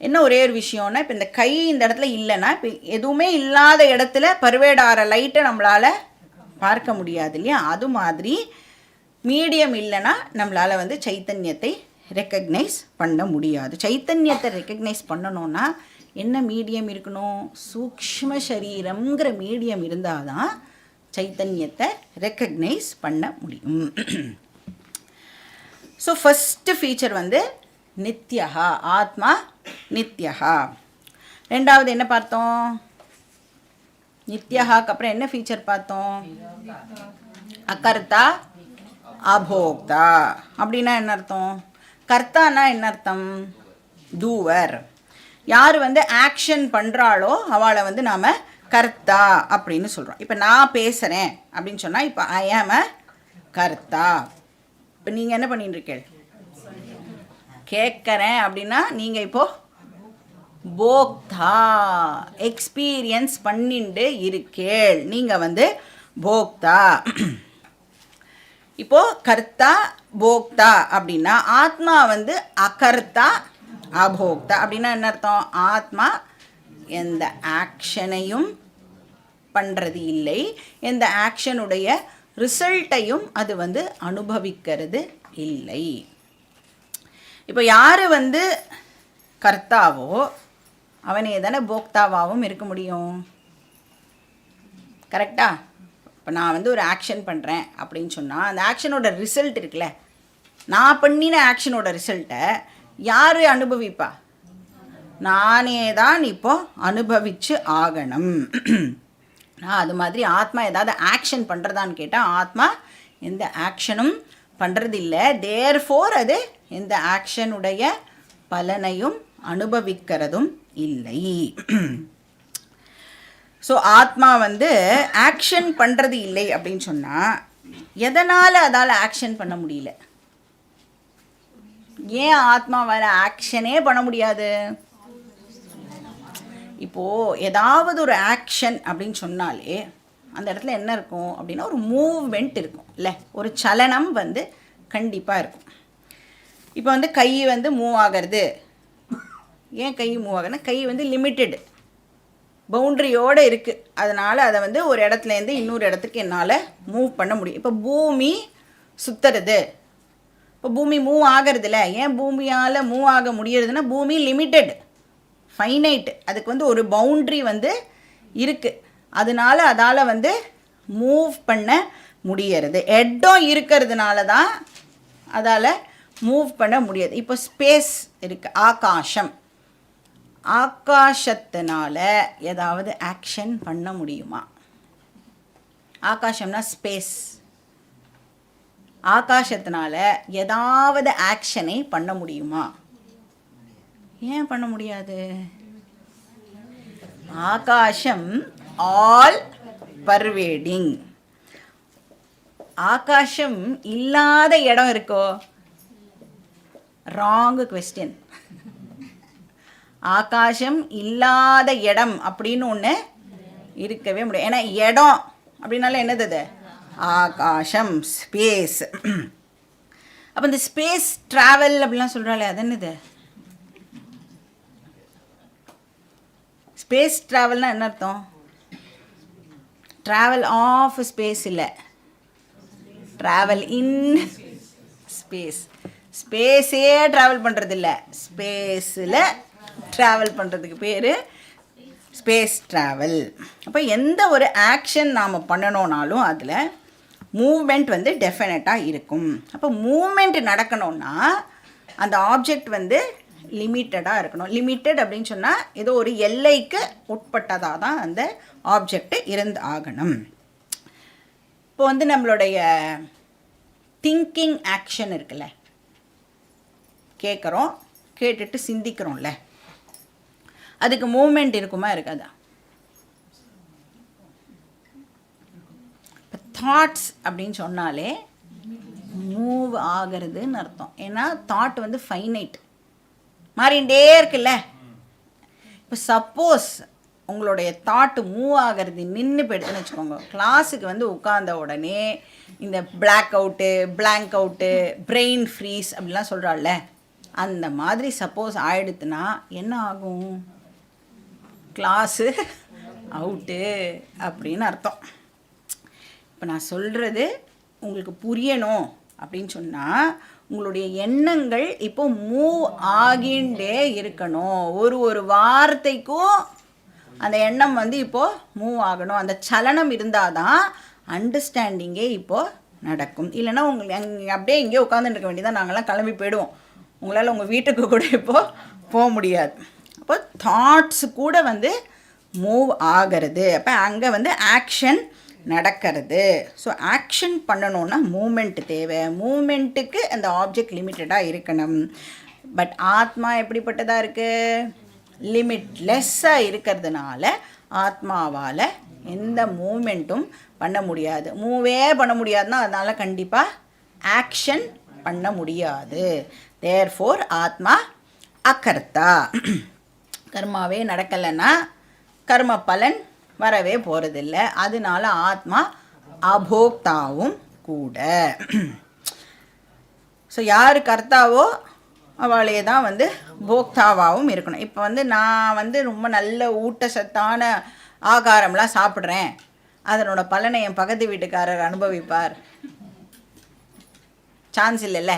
என்ன ஒரே ஒரு விஷயம்னா, இப்போ இந்த கை இந்த இடத்துல இல்லைன்னா, இப்போ எதுவுமே இல்லாத இடத்துல பருவேடார லைட்டை நம்மளால் பார்க்க முடியாது இல்லையா? அது மாதிரி மீடியம் இல்லைன்னா நம்மளால் வந்து சைத்தன்யத்தை ரெக்கக்னைஸ் பண்ண முடியாது. சைத்தன்யத்தை ரெக்கக்னைஸ் பண்ணணுன்னா என்ன மீடியம் இருக்கணும்? சூக்ஷ்ம சரீரம்ங்கிற மீடியம் இருந்தால் தான் சைத்தன்யத்தை ரெக்கக்னைஸ் பண்ண முடியும். ஸோ ஃபஸ்ட்டு ஃபீச்சர் வந்து நித்யஹா, ஆத்மா நித்யஹா. 2வது என்ன பார்த்தோம்? நித்யஹாக்கு அப்புறம் என்ன ஃபீச்சர் பார்த்தோம்? அகர்த்தா அபோக்தா. அப்படின்னா என்ன அர்த்தம்? கர்த்தானா என்ன அர்த்தம்? டூவர். யார் வந்து ஆக்ஷன் பண்ணுறாளோ அவளை வந்து நாம் கர்த்தா அப்படின்னு சொல்கிறோம். இப்போ நான் பேசுகிறேன் அப்படின்னு சொன்னால் இப்போ ஐ ஆம் அ கர்த்தா. இப்போ நீங்கள் என்ன பண்ணிட்டு இருக்கீங்க? கேட்குறேன் அப்படின்னா நீங்கள் இப்போது போக்தா, எக்ஸ்பீரியன்ஸ் பண்ணிட்டு இருக்கேள், நீங்கள் வந்து போக்தா. இப்போது கர்த்தா போக்தா அப்படின்னா ஆத்மா வந்து அகர்த்தா அபோக்தா. அப்படின்னா என்ன அர்த்தம்? ஆத்மா எந்த ஆக்ஷனையும் பண்ணுறது இல்லை, எந்த ஆக்ஷனுடைய ரிசல்ட்டையும் அது வந்து அனுபவிக்கிறது இல்லை. இப்போ யார் வந்து கர்த்தாவோ அவனே தானே போக்தாவாகவும் இருக்க முடியும். கரெக்டா? இப்போ நான் வந்து ஒரு ஆக்ஷன் பண்ணுறேன் அப்படின்னு சொன்னால் அந்த ஆக்ஷனோட ரிசல்ட் இருக்குல்ல, நான் பண்ணின ஆக்ஷனோட ரிசல்ட்டை யார் அனுபவிப்பா? நானே தான் இப்போ அனுபவித்து ஆகணும். அது மாதிரி ஆத்மா ஏதாவது ஆக்ஷன் பண்ணுறதான்னு கேட்டால் ஆத்மா எந்த ஆக்ஷனும் பண்ணுறதில்லை. தேர்ஃபோர் அது எந்த ஆக்ஷனுடைய பலனையும் அனுபவிக்கிறதும் இல்லை. ஸோ ஆத்மா வந்து ஆக்ஷன் பண்ணுறது இல்லை அப்படின்னு சொன்னால் எதனால் அதால் ஆக்ஷன் பண்ண முடியல? ஏன் ஆத்மாவால் ஆக்ஷனே பண்ண முடியாது? இப்போது ஏதாவது ஒரு ஆக்ஷன் அப்படின்னு சொன்னாலே அந்த இடத்துல என்ன இருக்கும் அப்படின்னா ஒரு மூவ்மெண்ட் இருக்கும் இல்லை, ஒரு சலனம் வந்து கண்டிப்பாக இருக்கும். இப்போ வந்து கை வந்து மூவ் ஆகிறது. ஏன் கை மூவ் ஆகுதுன்னா கை வந்து லிமிட்டெடு பவுண்ட்ரியோடு இருக்குது. அதனால் அதை வந்து ஒரு இடத்துலேருந்து இன்னொரு இடத்துக்கு என்னால் மூவ் பண்ண முடியும். இப்போ பூமி சுற்றுறது, இப்போ பூமி மூவ் ஆகிறதுல ஏன் பூமியால் மூவ் ஆக முடியறதுன்னா பூமி லிமிட்டெட் ஃபைனைட், அதுக்கு வந்து ஒரு பவுண்ட்ரி வந்து இருக்குது. அதனால் அதால் வந்து மூவ் பண்ண முடியறது. இடம் இருக்கிறதுனால தான் அதால் மூவ் பண்ண முடியாது. இப்போ ஸ்பேஸ் இருக்குது, ஆகாசம். ஆகாசத்தினால ஏதாவது ஆக்ஷன் பண்ண முடியுமா? ஆகாசம்னா ஸ்பேஸ். ஆகாசத்தினால ஏதாவது ஆக்ஷனை பண்ண முடியுமா? ஏன் பண்ண முடியாது? ஆகாசம் ஆல் பர்வேடிங். ஆகாசம் இல்லாத இடம் இருக்கோ? Wrong question. ஆகாசம் இல்லாத இடம் அப்படின்னு ஒன்று இருக்கவே முடியும். ஏன்னா இடம் அப்படின்னால என்னது அது? ஆகாசம், ஸ்பேஸ். அப்போ இந்த ஸ்பேஸ் ட்ராவல் அப்படிலாம் சொல்கிறாளே அது என்னது? ஸ்பேஸ் ட்ராவல்னால் என்ன அர்த்தம்? ட்ராவல் ஆஃப் ஸ்பேஸ் இல்லை, ட்ராவல் இன் ஸ்பேஸ். ஸ்பேஸே ட்ராவல் பண்ணுறது இல்லை, ஸ்பேஸில் ட்ராவல் பண்ணுறதுக்கு பேர் ஸ்பேஸ் ட்ராவல். அப்போ எந்த ஒரு ஆக்ஷன் நாம் பண்ணணுன்னாலும் அதில் மூவ்மெண்ட் வந்து டெஃபினட்டாக இருக்கும். அப்போ மூவ்மெண்ட் நடக்கணும்னா அந்த ஆப்ஜெக்ட் வந்து லிமிட்டடாக இருக்கணும். லிமிட்டட் அப்படின்னு சொன்னால் ஏதோ ஒரு எல்லைக்கு உட்பட்டதாக தான் அந்த ஆப்ஜெக்ட் இருந்து ஆகணும். இப்போ வந்து நம்மளுடைய திங்கிங் ஆக்ஷன் இருக்குல்ல, கேட்குறோம், கேட்டுட்டு சிந்திக்கிறோம்ல, அதுக்கு மூவ்மெண்ட் இருக்குமா இருக்காதா? இப்போ தாட்ஸ் அப்படின்னு சொன்னாலே மூவ் ஆகிறதுன்னு அர்த்தம். ஏன்னா தாட் வந்து ஃபைனைட், மாறிண்டே இருக்குல்ல. இப்போ சப்போஸ் உங்களுடைய தாட்டு மூவ் ஆகிறது நின்று போய்டுதுன்னு வச்சுக்கோங்க, கிளாஸுக்கு வந்து உட்கார்ந்த உடனே இந்த black out, blank out, brain freeze அப்படிலாம் சொல்கிறாள்ல, அந்த மாதிரி சப்போஸ் ஆயிடுத்துன்னா என்ன ஆகும்? கிளாஸு அவுட்டு அப்படின்னு அர்த்தம். இப்போ நான் சொல்கிறது உங்களுக்கு புரியணும் அப்படின்னு சொன்னால் உங்களுடைய எண்ணங்கள் இப்போ மூவ் ஆகிண்டே இருக்கணும். ஒரு வார்த்தைக்கும் அந்த எண்ணம் வந்து இப்போது மூவ் ஆகணும். அந்த சலனம் இருந்தால் தான் அண்டர்ஸ்டாண்டிங்கே இப்போது நடக்கும். இல்லைன்னா உங்களுக்கு அப்படியே இங்கே உட்காந்துட்டு இருக்க வேண்டியதான், நாங்கள்லாம் கிளம்பி போயிடுவோம். உங்களால் உங்கள் வீட்டுக்கு கூட இப்போது போக முடியாது. அப்போ தாட்ஸு கூட வந்து மூவ் ஆகிறது. அப்போ அங்கே வந்து ஆக்ஷன் நடக்கிறது. ஸோ ஆக்ஷன் பண்ணணுன்னா மூமெண்ட் தேவை. மூமெண்ட்டுக்கு அந்த ஆப்ஜெக்ட் லிமிட்டடாக இருக்கணும். பட் ஆத்மா எப்படிப்பட்டதாக இருக்குது? லிமிட்லெஸ்ஸாக இருக்கிறதுனால ஆத்மாவால் எந்த மூமெண்ட்டும் பண்ண முடியாது. மூவே பண்ண முடியாதுன்னா அதனால் கண்டிப்பாக ஆக்ஷன் பண்ண முடியாது. தேர்ஃபோர் ஆத்மா அகர்த்தா. கர்மாவே நடக்கலைன்னா கர்ம பலன் வரவே போகிறதில்ல. அதனால ஆத்மா அபோக்தாவும் கூட. ஸோ யார் கர்த்தாவோ அவளே தான் வந்து போக்தாவாகவும் இருக்கணும். இப்போ வந்து நான் வந்து ரொம்ப நல்ல ஊட்டச்சத்தான ஆகாரம்லாம் சாப்பிட்றேன், அதனோட பலனை என் பக்கத்து வீட்டுக்காரர் அனுபவிப்பார், சான்ஸ் இல்லைல்ல.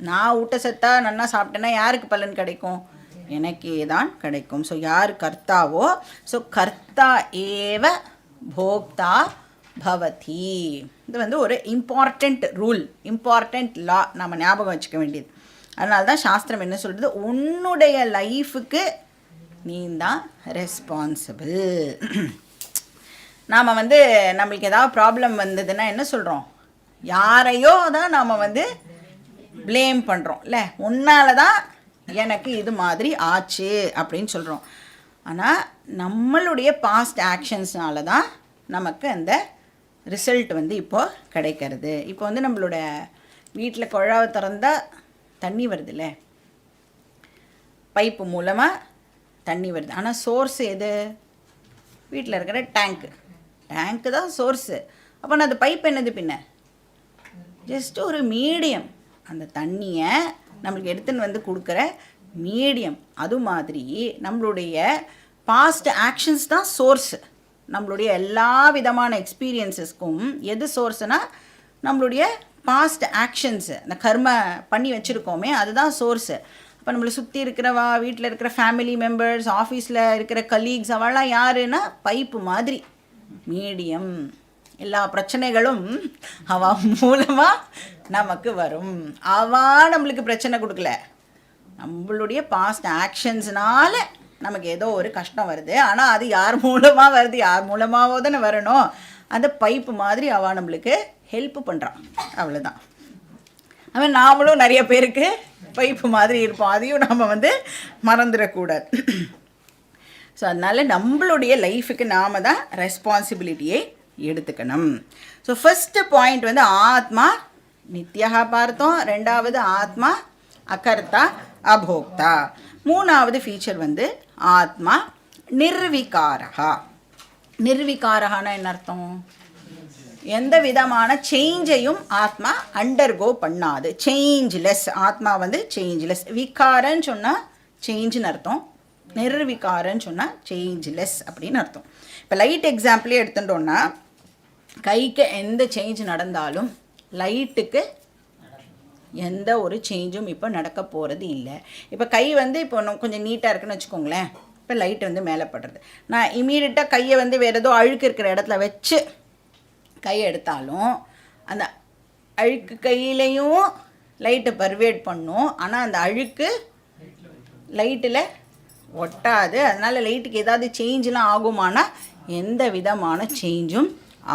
நான் ஊட்டச்சத்தாக நல்லா சாப்பிட்டேன்னா யாருக்கு பலன் கிடைக்கும்? எனக்கே தான் கிடைக்கும். ஸோ யார் கர்த்தாவோ, ஸோ கர்த்தா ஏவ போக்தா பவதி. இது வந்து ஒரு இம்பார்ட்டண்ட் ரூல், இம்பார்ட்டண்ட் லா, நம்ம ஞாபகம் வச்சுக்க வேண்டியது. அதனால தான் சாஸ்திரம் என்ன சொல்கிறது? உன்னுடைய லைஃபுக்கு நீ தான் ரெஸ்பான்சிபிள். நாம் வந்து நம்மளுக்கு ஏதாவது ப்ராப்ளம் வந்ததுன்னா என்ன சொல்கிறோம்? யாரையோ தான் நாம் வந்து ப்ளேம் பண்ணுறோம் இல்லை, உன்னால் தான் எனக்கு இது மாதிரி ஆச்சு அப்படின்னு சொல்கிறோம். ஆனால் நம்மளுடைய பாஸ்ட் ஆக்ஷன்ஸ்னால தான் நமக்கு அந்த ரிசல்ட் வந்து இப்போது கிடைக்கிறது. இப்போ வந்து நம்மளோட வீட்டில் குழாவை திறந்தால் தண்ணி வருதுல்ல, பைப்பு மூலமாக தண்ணி வருது. ஆனால் சோர்ஸ் எது? வீட்டில் இருக்கிற டேங்க்கு தான் சோர்ஸு. அப்போ நான் அந்த பைப் என்னது பின்ன? ஜஸ்ட் ஒரு மீடியம். அந்த தண்ணியை நம்மளுக்கு எடுத்துன்னு வந்து கொடுக்குற மீடியம். அது மாதிரி நம்மளுடைய பாஸ்ட் ஆக்ஷன்ஸ் தான் சோர்ஸு. நம்மளுடைய எல்லா விதமான எக்ஸ்பீரியன்ஸஸ்க்கும் எது சோர்ஸுனால் நம்மளுடைய பாஸ்ட் ஆக்ஷன்ஸு, அந்த கர்ம பண்ணி வச்சுருக்கோமே அதுதான் சோர்ஸு. அப்போ நம்மளை சுற்றி இருக்கிறவா, வீட்டில் இருக்கிற ஃபேமிலி மெம்பர்ஸ், ஆஃபீஸில் இருக்கிற கலீக்ஸ், அவெல்லாம் யாருன்னா பைப்பு மாதிரி மீடியம். எல்லா பிரச்சனைகளும் அவள் மூலமாக நமக்கு வரும். அவள் நம்மளுக்கு பிரச்சனை கொடுக்கல, நம்மளுடைய பாஸ்ட் ஆக்ஷன்ஸ்னால நமக்கு ஏதோ ஒரு கஷ்டம் வருது. ஆனால் அது யார் மூலமாக வருது? யார் மூலமாகவோ தானே வரணும். அந்த பைப்பு மாதிரி அவள் நம்மளுக்கு ஹெல்ப் பண்ணுறான், அவ்வளோதான். அவன் நாமளும் நிறைய பேருக்கு பைப்பு மாதிரி இருப்போம், அதையும் நாம் மறந்துடக்கூடாது. ஸோ அதனால் நம்மளுடைய லைஃபுக்கு நாம் தான் ரெஸ்பான்சிபிலிட்டியை எடுத்துக்கணும். ஸோ ஃபஸ்ட்டு பாயிண்ட் ஆத்மா நித்யா பார்த்தோம். ரெண்டாவது ஆத்மா அகர்த்தா அபோக்தா. மூணாவது ஃபீச்சர் ஆத்மா நிர்விகாரகா. நிர்விகாரகானா என்ன அர்த்தம்? எந்த விதமான சேஞ்சையும் ஆத்மா அண்டர்கோ பண்ணாது. சேஞ்ச்லெஸ். ஆத்மா சேஞ்ச்லெஸ். விகாரன்னு சொன்னால் சேஞ்சுன்னு அர்த்தம், நிர்விகாரன்னு சொன்னால் சேஞ்ச்லெஸ் அப்படின்னு அர்த்தம். இப்போ லைட் எக்ஸாம்பிளே எடுத்துட்டோன்னா, கைக்கு எந்த சேஞ்ச் நடந்தாலும் லைட்டுக்கு எந்த ஒரு சேஞ்சும் இப்போ நடக்க போகிறது இல்லை. இப்போ கை இப்போ கொஞ்சம் நீட்டாக இருக்குன்னு வச்சுக்கோங்களேன். இப்போ லைட்டு மேலே படுறது, நான் இமீடியட்டாக கையை வேறு ஏதோ அழுக்கு இருக்கிற இடத்துல வச்சு கையை எடுத்தாலும் அந்த அழுக்கு கையிலையும் லைட்டை பர்வேட் பண்ணும். ஆனால் அந்த அழுக்கு லைட்டில் ஒட்டாது. அதனால் லைட்டுக்கு ஏதாவது சேஞ்செலாம் ஆகுமானா எந்த விதமான சேஞ்சும்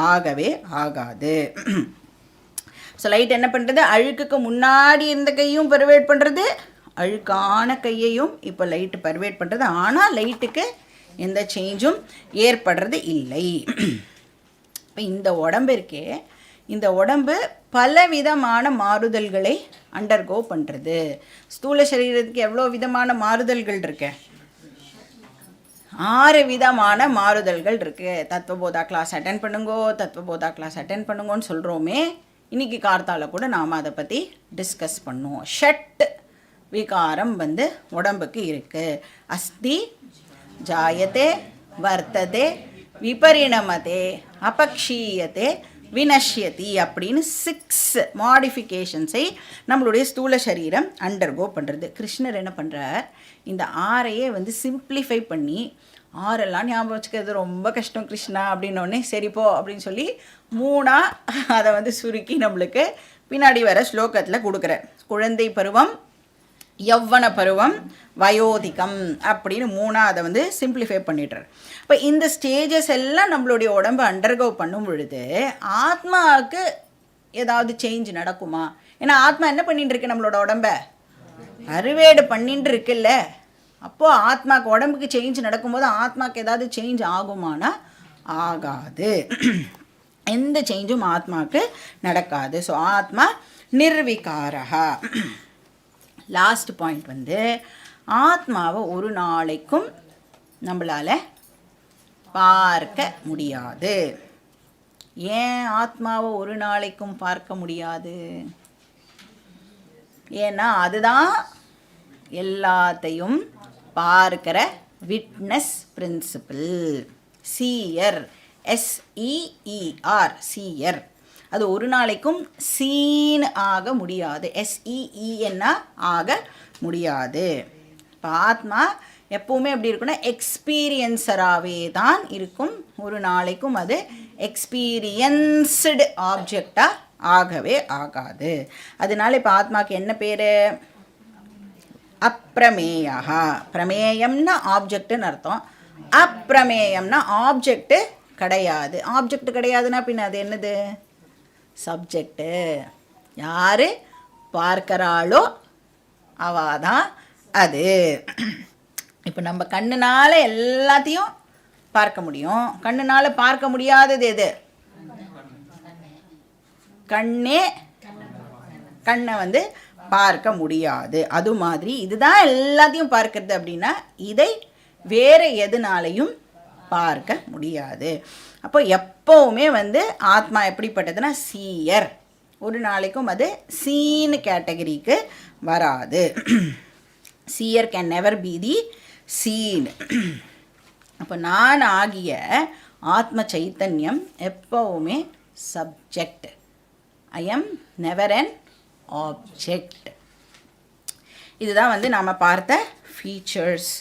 ஆகவே ஆகாது. ஸோ லைட் என்ன பண்ணுறது? அழுக்குக்கு முன்னாடி இருந்த கையும் பர்வேட் பண்ணுறது, அழுக்கான கையையும் இப்போ லைட்டு பர்வேட் பண்ணுறது. ஆனால் லைட்டுக்கு எந்த சேஞ்சும் ஏற்படுறது இல்லை. இப்போ இந்த உடம்பு இருக்கே, இந்த உடம்பு பலவிதமான மாறுதல்களை அண்டர்கோ பண்ணுறது. ஸ்தூல சரீரத்துக்கு எவ்வளோ விதமான மாறுதல்கள் இருக்கு? 6 விதமான மாறுதல்கள் இருக்குது. தத்துவபோதா கிளாஸ் அட்டென்ட் பண்ணுங்கோ, தத்துவபோதா கிளாஸ் அட்டென்ட் பண்ணுங்கோன்னு சொல்கிறோமே. இன்றைக்கி கார்த்தால கூட நாம் அதை பற்றி டிஸ்கஸ் பண்ணுவோம். ஷட் விகாரம் உடம்புக்கு இருக்குது. அஸ்தி, ஜாயத்தே, வர்த்ததே, விபரிணமதே, அபக்ஷீயத்தே, வினஷ்யதி அப்படின்னு 6 மாடிஃபிகேஷன்ஸை நம்மளுடைய ஸ்தூல சரீரம் அண்டர்கோ பண்ணுறது. கிருஷ்ணர் என்ன பண்ணுறார்? இந்த 6ஐயே சிம்பிளிஃபை பண்ணி, 6எல்லாம் ஞாபகம் வச்சுக்கிறது ரொம்ப கஷ்டம் கிருஷ்ணா அப்படின்னோடனே சரிப்போ அப்படின்னு சொல்லி 3ஆக அதை சுருக்கி நம்மளுக்கு பின்னாடி வர ஸ்லோகத்தில் கொடுக்குற குழந்தை பருவம், யௌவன பருவம், வயோதிகம் அப்படின்னு 3ஆக அதை சிம்பிளிஃபை பண்ணிடுறார். இப்போ இந்த ஸ்டேஜஸ் எல்லாம் நம்மளுடைய உடம்பு அண்டர்கோ பண்ணும் பொழுது ஆத்மாவுக்கு ஏதாவது சேஞ்ச் நடக்குமா? ஏன்னா ஆத்மா என்ன பண்ணிட்டு இருக்கு? நம்மளோட உடம்ப அறுவேடு பண்ணிட்டு இருக்குல்ல. அப்போது ஆத்மாவுக்கு உடம்புக்கு சேஞ்ச் நடக்கும்போது ஆத்மாவுக்கு ஏதாவது சேஞ்ச் ஆகுமானா ஆகாது. எந்த சேஞ்சும் ஆத்மாவுக்கு நடக்காது. ஸோ ஆத்மா நிர்விகாரகா. லாஸ்ட் பாயிண்ட் ஆத்மாவை ஒரு நாளைக்கும் நம்மளால் பார்க்க முடியாது. ஏன் ஆத்மாவை ஒரு நாளைக்கும் பார்க்க முடியாது? ஏன்னா அதுதான் எல்லாத்தையும் பார்க்கிற witness principle. Shear, SEER, shear. அது ஒரு நாளைக்கும் சீன் ஆக முடியாது, SEEN ஆக முடியாது. இப்போ ஆத்மா எப்போவுமே எப்படி இருக்குன்னா எக்ஸ்பீரியன்ஸராகவே தான் இருக்கும். ஒரு நாளைக்கும் அது எக்ஸ்பீரியன்ஸ்டு ஆப்ஜெக்டாக ஆகவே ஆகாது. அதனால இப்போ ஆத்மாவுக்கு என்ன பேர்? அப்பிரமேயா. பிரமேயம்னா ஆப்ஜெக்டுன்னு அர்த்தம். அப்பிரமேயம்னா ஆப்ஜெக்டு கிடையாது. ஆப்ஜெக்ட் கிடையாதுன்னா பின்ன அது என்னது? சப்ஜெக்டு. யார் பார்க்கறாளோ அவாதான் அது. இப்போ நம்ம கண்ணுனால எல்லாத்தையும் பார்க்க முடியும். கண்ணுனால பார்க்க முடியாதது எது? கண்ணே கண்ணை பார்க்க முடியாது. அது மாதிரி இதுதான் எல்லாத்தையும் பார்க்கறது அப்படின்னா இதை வேறு எதுனாலையும் பார்க்க முடியாது. அப்போ எப்போவுமே வந்து ஆத்மா எப்படிப்பட்டதுன்னா சீயர். ஒரு நாளைக்கும் அது சீன் கேட்டகரிக்கு வராது. Seer can never be the seen. அப்போ நான் ஆகிய ஆத்ம சைத்தன்யம் எப்போவுமே subject. I am never an object. இதுதான் வந்து நாம் பார்த்த ஃபீச்சர்ஸ்.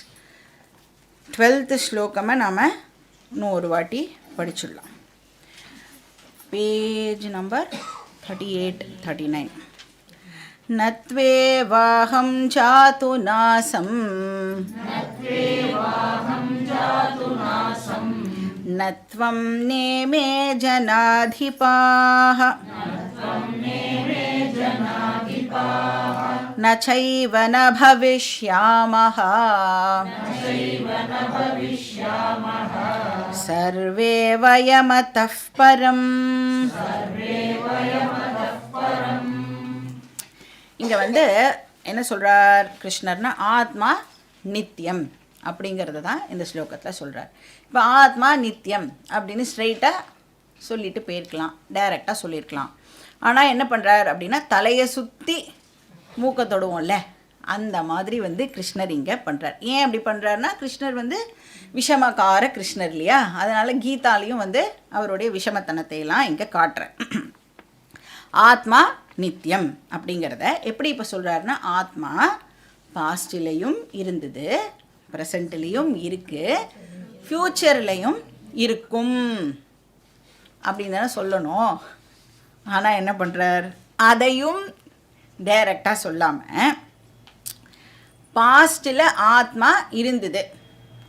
12th ஸ்லோகமை நாம் இன்னும் ஒரு வாட்டி படிச்சுடலாம். Page number 38-39. நத்வேவாஹம் ஜாது நாசம் நத்வம் நேமே ஜனாதிபாஹ ந சைவ ந பவிஷ்யாமஹ சர்வே வயமதః பரம். இங்கே வந்து என்ன சொல்கிறார் கிருஷ்ணர்னா ஆத்மா நித்தியம் அப்படிங்கிறது தான் இந்த ஸ்லோகத்தில் சொல்கிறார். இப்போ ஆத்மா நித்தியம் அப்படின்னு ஸ்ட்ரெயிட்டாக சொல்லிட்டு போயிருக்கலாம், டைரெக்டாக சொல்லியிருக்கலாம். ஆனால் என்ன பண்ணுறார் அப்படின்னா தலையை சுற்றி மூக்க தொடுவோம்ல, அந்த மாதிரி வந்து கிருஷ்ணர் இங்கே பண்ணுறார். ஏன் அப்படி பண்ணுறாருனா கிருஷ்ணர் வந்து விஷமக்கார கிருஷ்ணர் இல்லையா, அதனால் கீதாலையும் வந்து அவருடைய விஷமத்தனத்தையெல்லாம் இங்கே காட்டுறார். ஆத்மா நித்தியம் அப்படிங்கிறத எப்படி இப்போ சொல்கிறாருன்னா ஆத்மா பாஸ்ட்லேயும் இருந்தது, ப்ரெசண்ட்லேயும் இருக்குது, ஃப்யூச்சர்லேயும் இருக்கும் அப்படின்னு தானே சொல்லணும். ஆனால் என்ன பண்ணுறார், அதையும் டைரெக்டாக சொல்லாமல் பாஸ்ட்டில் ஆத்மா இருந்தது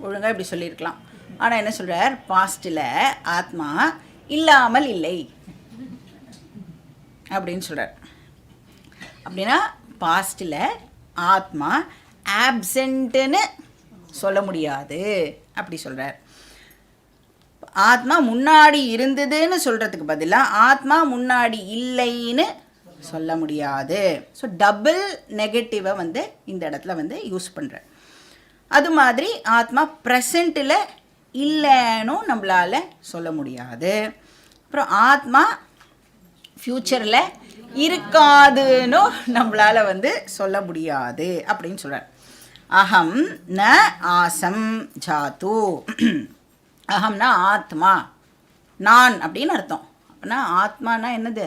ஒழுங்காக இப்படி சொல்லியிருக்கலாம். ஆனால் என்ன சொல்கிறார், பாஸ்ட்டில் ஆத்மா இல்லாமல் இல்லை அப்படின்னு சொல்கிறார். அப்படின்னா பாஸ்ட்டில் ஆத்மா ஆப்சண்ட்டுன்னு சொல்ல முடியாது அப்படி சொல்கிறார். ஆத்மா முன்னாடி இருந்ததுன்னு சொல்கிறதுக்கு பதிலாக ஆத்மா முன்னாடி இல்லைன்னு சொல்ல முடியாது. ஸோ டபுள் நெகட்டிவை வந்து இந்த இடத்துல வந்து யூஸ் பண்ணுறார். அது மாதிரி ஆத்மா ப்ரெசண்ட்டில் இல்லைன்னு நம்மளால் சொல்ல முடியாது. அப்புறம் ஆத்மா ஃப்யூச்சரில் இருக்காதுன்னு நம்மளால் வந்து சொல்ல முடியாது அப்படின்னு சொல்கிறார். அகம் ந ஆசம் ஜாத்து. அகம்னா ஆத்மா, நான் அப்படின்னு அர்த்தம். அப்படின்னா ஆத்மானா என்னது,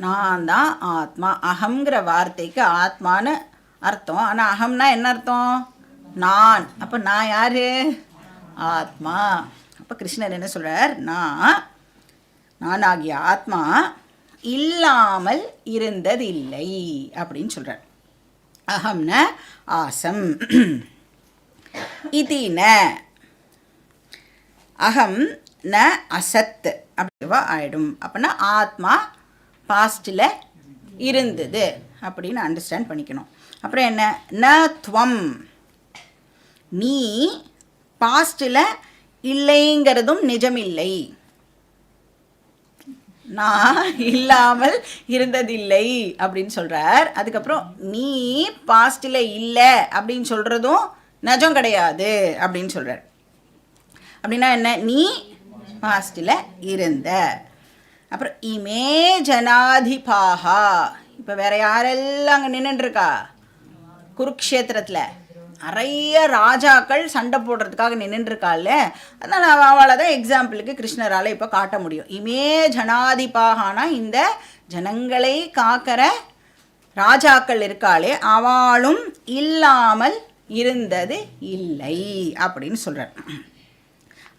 நான் தான் ஆத்மா. அகங்கிற வார்த்தைக்கு ஆத்மான்னு அர்த்தம். ஆனால் அகம்னா என்ன அர்த்தம், நான். அப்போ நான் யார், ஆத்மா. அப்போ கிருஷ்ணர் என்ன சொல்கிறார், நானாகிய ஆத்மா இல்லாமல் இருந்ததில்லை அப்படின்னு சொல்கிறார். அகம் ந ஆசம் இதி ந அகம் ந அசத் அப்படிவா ஆயிடும். அப்படின்னா ஆத்மா பாஸ்டில் இருந்தது அப்படின்னு அண்டர்ஸ்டாண்ட் பண்ணிக்கணும். அப்புறம் என்ன, ந துவம், நீ பாஸ்டில் இல்லைங்கிறதும் நிஜமில்லை. நான் இல்லாமல் இருந்ததில்லை அப்படின்னு சொல்கிறார். அதுக்கப்புறம் நீ பாஸ்டில் இல்லை அப்படின்னு சொல்கிறதும் நிஜம் கிடையாது அப்படின்னு சொல்கிறார். அப்படின்னா என்ன, நீ பாஸ்டில் இருந்த. அப்புறம் இமே ஜனாதிபாகா, இப்போ வேற யாரெல்லாம் அங்கே நின்றுட்டுருக்கா, குருக்ஷேத்திரத்தில் நிறைய ராஜாக்கள் சண்டை போடுறதுக்காக நின்றுருக்காள். அதனால் அவளை தான் எக்ஸாம்பிளுக்கு கிருஷ்ணரால் இப்போ காட்ட முடியும். இமே ஜனாதிபாகானா இந்த ஜனங்களை காக்கிற ராஜாக்கள் இருக்காளே அவளும் இல்லாமல் இருந்தது இல்லை அப்படின்னு சொல்கிறார்.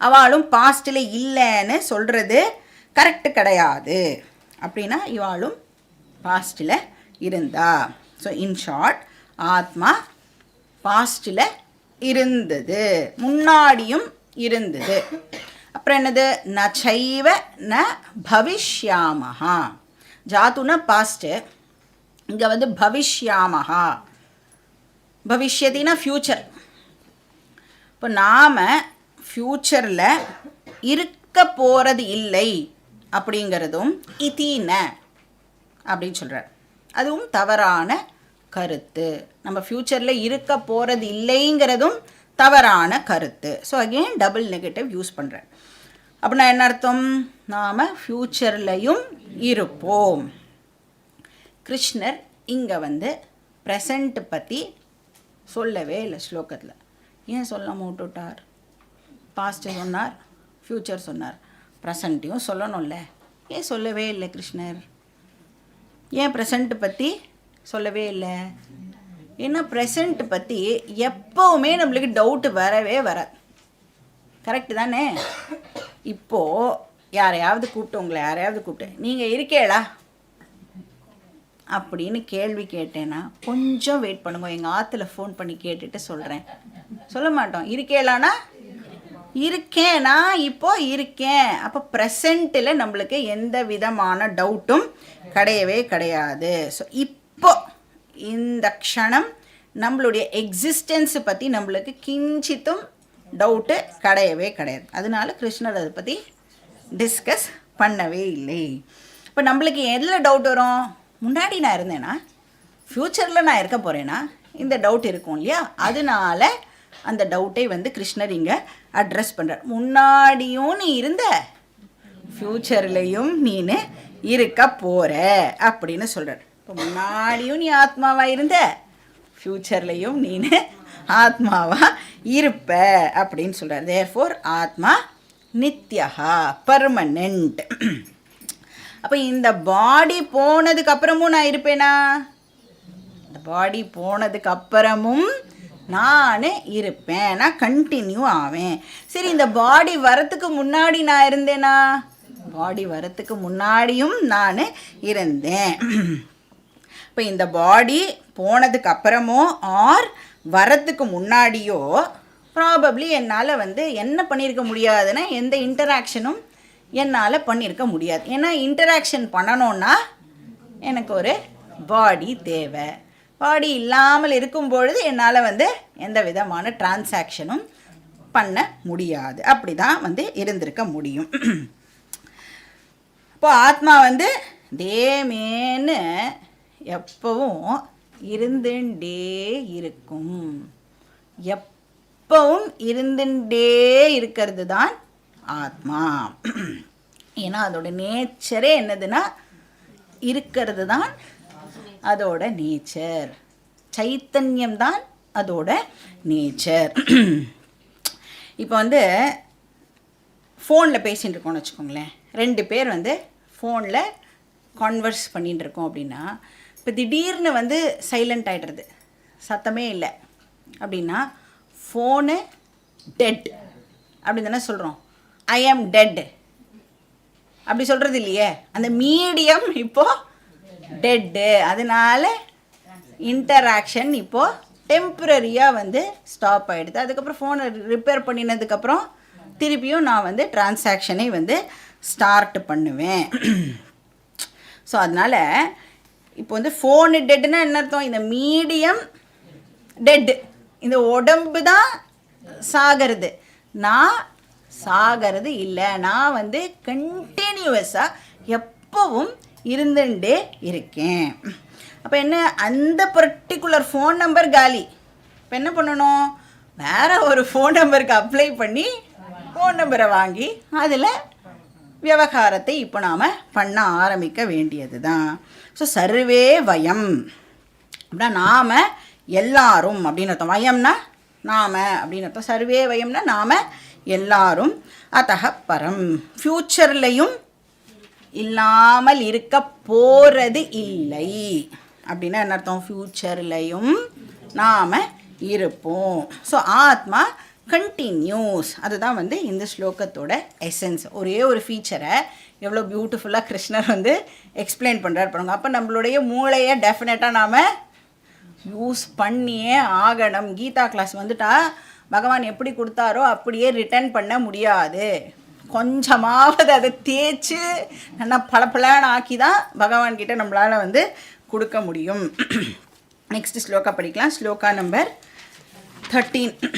அவளும் பாஸ்டில் இல்லைன்னு சொல்கிறது கரெக்டு கிடையாது. அப்படின்னா இவாளும் பாஸ்டில் இருந்தா. ஸோ இன் ஷார்ட், ஆத்மா பாஸ்டில் இருந்தது, முன்னாடியும் இருந்தது. அப்புறம் என்னது, ந சைவ ந பவிஷ்யாமஹா. ஜாத்துனா பாஸ்ட்டு, இங்கே வந்து பவிஷ்யாமஹா, பவிஷ்யத்தினா ஃப்யூச்சர். இப்போ நாம் ஃப்யூச்சரில் இருக்க போகிறது இல்லை அப்படிங்கிறதும் இத்தீன அப்படின்னு சொல்கிறார். அதுவும் தவறான கருத்து. நம்ம ஃப்யூச்சரில் இருக்க போகிறது இல்லைங்கிறதும் தவறான கருத்து. So again double negative use பண்ணுறேன். அப்படின்னா என்ன அர்த்தம்? நாம் ஃப்யூச்சர்லையும் இருப்போம். கிருஷ்ணர் இங்கே வந்து ப்ரெசண்ட் பற்றி சொல்லவே இல்லை ஸ்லோகத்தில். ஏன் சொல்லாமல் விட்டுட்டார்? பாஸ்ட்டு சொன்னார், ஃப்யூச்சர் சொன்னார், ப்ரெசண்ட்டையும் சொல்லணும்ல. ஏன் சொல்லவே இல்லை கிருஷ்ணர்? ஏன் ப்ரெசண்ட்டு பற்றி சொல்லவே இல்லை? ஏன்னா ப்ரெசண்ட் பற்றி எப்போவுமே நம்மளுக்கு டவுட்டு வரவே வராது. கரெக்டு தானே? இப்போது யாரையாவது கூப்பிட்டு, உங்களை யாரையாவது கூப்பிட்டு நீங்கள் இருக்கேளா அப்படின்னு கேள்வி கேட்டேன்னா கொஞ்சம் வெயிட் பண்ணுங்க, எங்கள் ஆற்றுல ஃபோன் பண்ணி கேட்டுட்டு சொல்கிறேன். சொல்ல மாட்டோம். இருக்கேளானா இருக்கேன், நான் இப்போது இருக்கேன். அப்போ ப்ரெசண்ட்டில் நம்மளுக்கு எந்த விதமான டவுட்டும் கிடையவே கிடையாது. ஸோ இப்போ இந்த க்ஷணம் நம்மளுடைய எக்ஸிஸ்டன்ஸை பற்றி நம்மளுக்கு கிஞ்சித்தும் டவுட்டு கிடையவே கிடையாது. அதனால கிருஷ்ணர் அதை பற்றி டிஸ்கஸ் பண்ணவே இல்லை. இப்போ நம்மளுக்கு எதில் டவுட் வரும்? முன்னாடி நான் இருந்தேன்னா, ஃப்யூச்சரில் நான் இருக்க போகிறேன்னா இந்த டவுட் இருக்கும் இல்லையா? அதனால அந்த டவுட்டை வந்து கிருஷ்ணர் இங்கே அட்ரஸ் பண்ணுறார். முன்னாடியும் நீ இருந்த, ஃப்யூச்சர்லேயும் நீனு இருக்க போகிற அப்படின்னு சொல்கிறார். இப்போ முன்னாடியும் நீ ஆத்மாவாக இருந்த, ஃப்யூச்சர்லேயும் நீனு ஆத்மாவாக இருப்ப அப்படின்னு சொல்கிறார். தேர்ஃபோர் ஆத்மா நித்யஹா, பர்மனெண்ட். அப்போ இந்த பாடி போனதுக்கு அப்புறமும் நான் இருப்பேனா? இந்த பாடி போனதுக்கு அப்புறமும் நான் இருப்பேன், நான் கண்டினியூ ஆவேன். சரி, இந்த பாடி வரத்துக்கு முன்னாடி நான் இருந்தேனா? பாடி வரத்துக்கு முன்னாடியும் நான் இருந்தேன். இப்போ இந்த பாடி போனதுக்கு அப்புறமோ ஆர் வரத்துக்கு முன்னாடியோ ப்ராபப்ளி என்னால் வந்து என்ன பண்ணியிருக்க முடியாதுன்னா எந்த இன்டராக்ஷனும் என்னால் பண்ணியிருக்க முடியாது. ஏன்னா இன்டராக்ஷன் பண்ணணுன்னா எனக்கு ஒரு பாடி தேவை. பாடி இல்லாமல் இருக்கும் பொழுது என்னால் வந்து எந்த விதமான டிரான்சாக்ஷனும் பண்ண முடியாது. அப்படி தான் வந்து இருந்திருக்க முடியும். இப்போ ஆத்மா வந்து தேமேன்னு எப்பவும் இருந்துட்டே இருக்கும். எப்பவும் இருந்துட்டே இருக்கிறது தான் ஆத்மா. ஏன்னா அதோட நேச்சரே என்னதுன்னா இருக்கிறது தான் அதோட நேச்சர். சைத்தன்யம் தான் அதோட நேச்சர். இப்போ வந்து ஃபோனில் பேசிகிட்டு இருக்கோம்னு வச்சுக்கோங்களேன். 2 பேர் வந்து ஃபோனில் கான்வர்ஸ் பண்ணிகிட்டு இருக்கோம் அப்படின்னா, இப்போ திடீர்னு வந்து சைலண்ட் ஆகிடுறது, சத்தமே இல்லை அப்படின்னா ஃபோனு டெட் அப்படின்னு தானே சொல்கிறோம். ஐ ஆம் டெட் அப்படி சொல்கிறது இல்லையே. அந்த மீடியம் இப்போது டெட்டு. அதனால இன்டராக்ஷன் இப்போது டெம்ப்ரரியாக வந்து ஸ்டாப் ஆகிடுது. அதுக்கப்புறம் ஃபோனை ரிப்பேர் பண்ணினதுக்கப்புறம் திருப்பியும் நான் வந்து டிரான்சாக்ஷனை வந்து ஸ்டார்ட் பண்ணுவேன். ஸோ அதனால் இப்போ வந்து ஃபோனு டெட்டுன்னா என்ன அர்த்தம்? இந்த மீடியம் டெட்டு, இந்த உடம்பு தான் சாகிறது, நான் சாகிறது இல்லை. நான் வந்து கண்டினியூவஸாக எப்பவும் இருந்துட்டே இருக்கேன். அப்போ என்ன, அந்த பர்டிகுலர் ஃபோன் நம்பர் காலி. இப்போ என்ன பண்ணணும்? வேறு ஒரு ஃபோன் நம்பருக்கு அப்ளை பண்ணி ஃபோன் நம்பரை வாங்கி அதில் விவகாரத்தை இப்போ நாம் பண்ண ஆரம்பிக்க வேண்டியது தான். ஸோ சர்வே வயம் அப்படின்னா நாம் எல்லாரும் அப்படின்னு அர்த்தம். வயம்னா நாம் அப்படின்னு அர்த்தம். சர்வே வயம்னா நாம் எல்லாரும். அத்தக பரம், ஃப்யூச்சர்லையும் இல்லாமல் இருக்க போகிறது இல்லை அப்படின்னா என்ன அர்த்தம்? ஃப்யூச்சர்லையும் நாம் இருப்போம். ஸோ ஆத்மா கண்டினியூஸ். அதுதான் வந்து இந்த ஸ்லோகத்தோட எசன்ஸ். ஒரே ஒரு ஃபீச்சரை எவ்வளோ பியூட்டிஃபுல்லாக கிருஷ்ணர் வந்து எக்ஸ்பிளைன் பண்ணுறாரு பாருங்க. அப்போ நம்மளுடைய மூளையை டெஃபினட்டாக நாம் யூஸ் பண்ணியே ஆகணும். கீதா கிளாஸ் வந்துட்டா பகவான் எப்படி கொடுத்தாரோ அப்படியே ரிட்டர்ன் பண்ண முடியாது. கொஞ்சமாவது அதை தேய்ச்சி நல்லா பளபளன்னு ஆக்கி தான் பகவான்கிட்ட நம்மளால் வந்து கொடுக்க முடியும். நெக்ஸ்ட் ஸ்லோகா படிக்கலாம். ஸ்லோகா நம்பர் 13.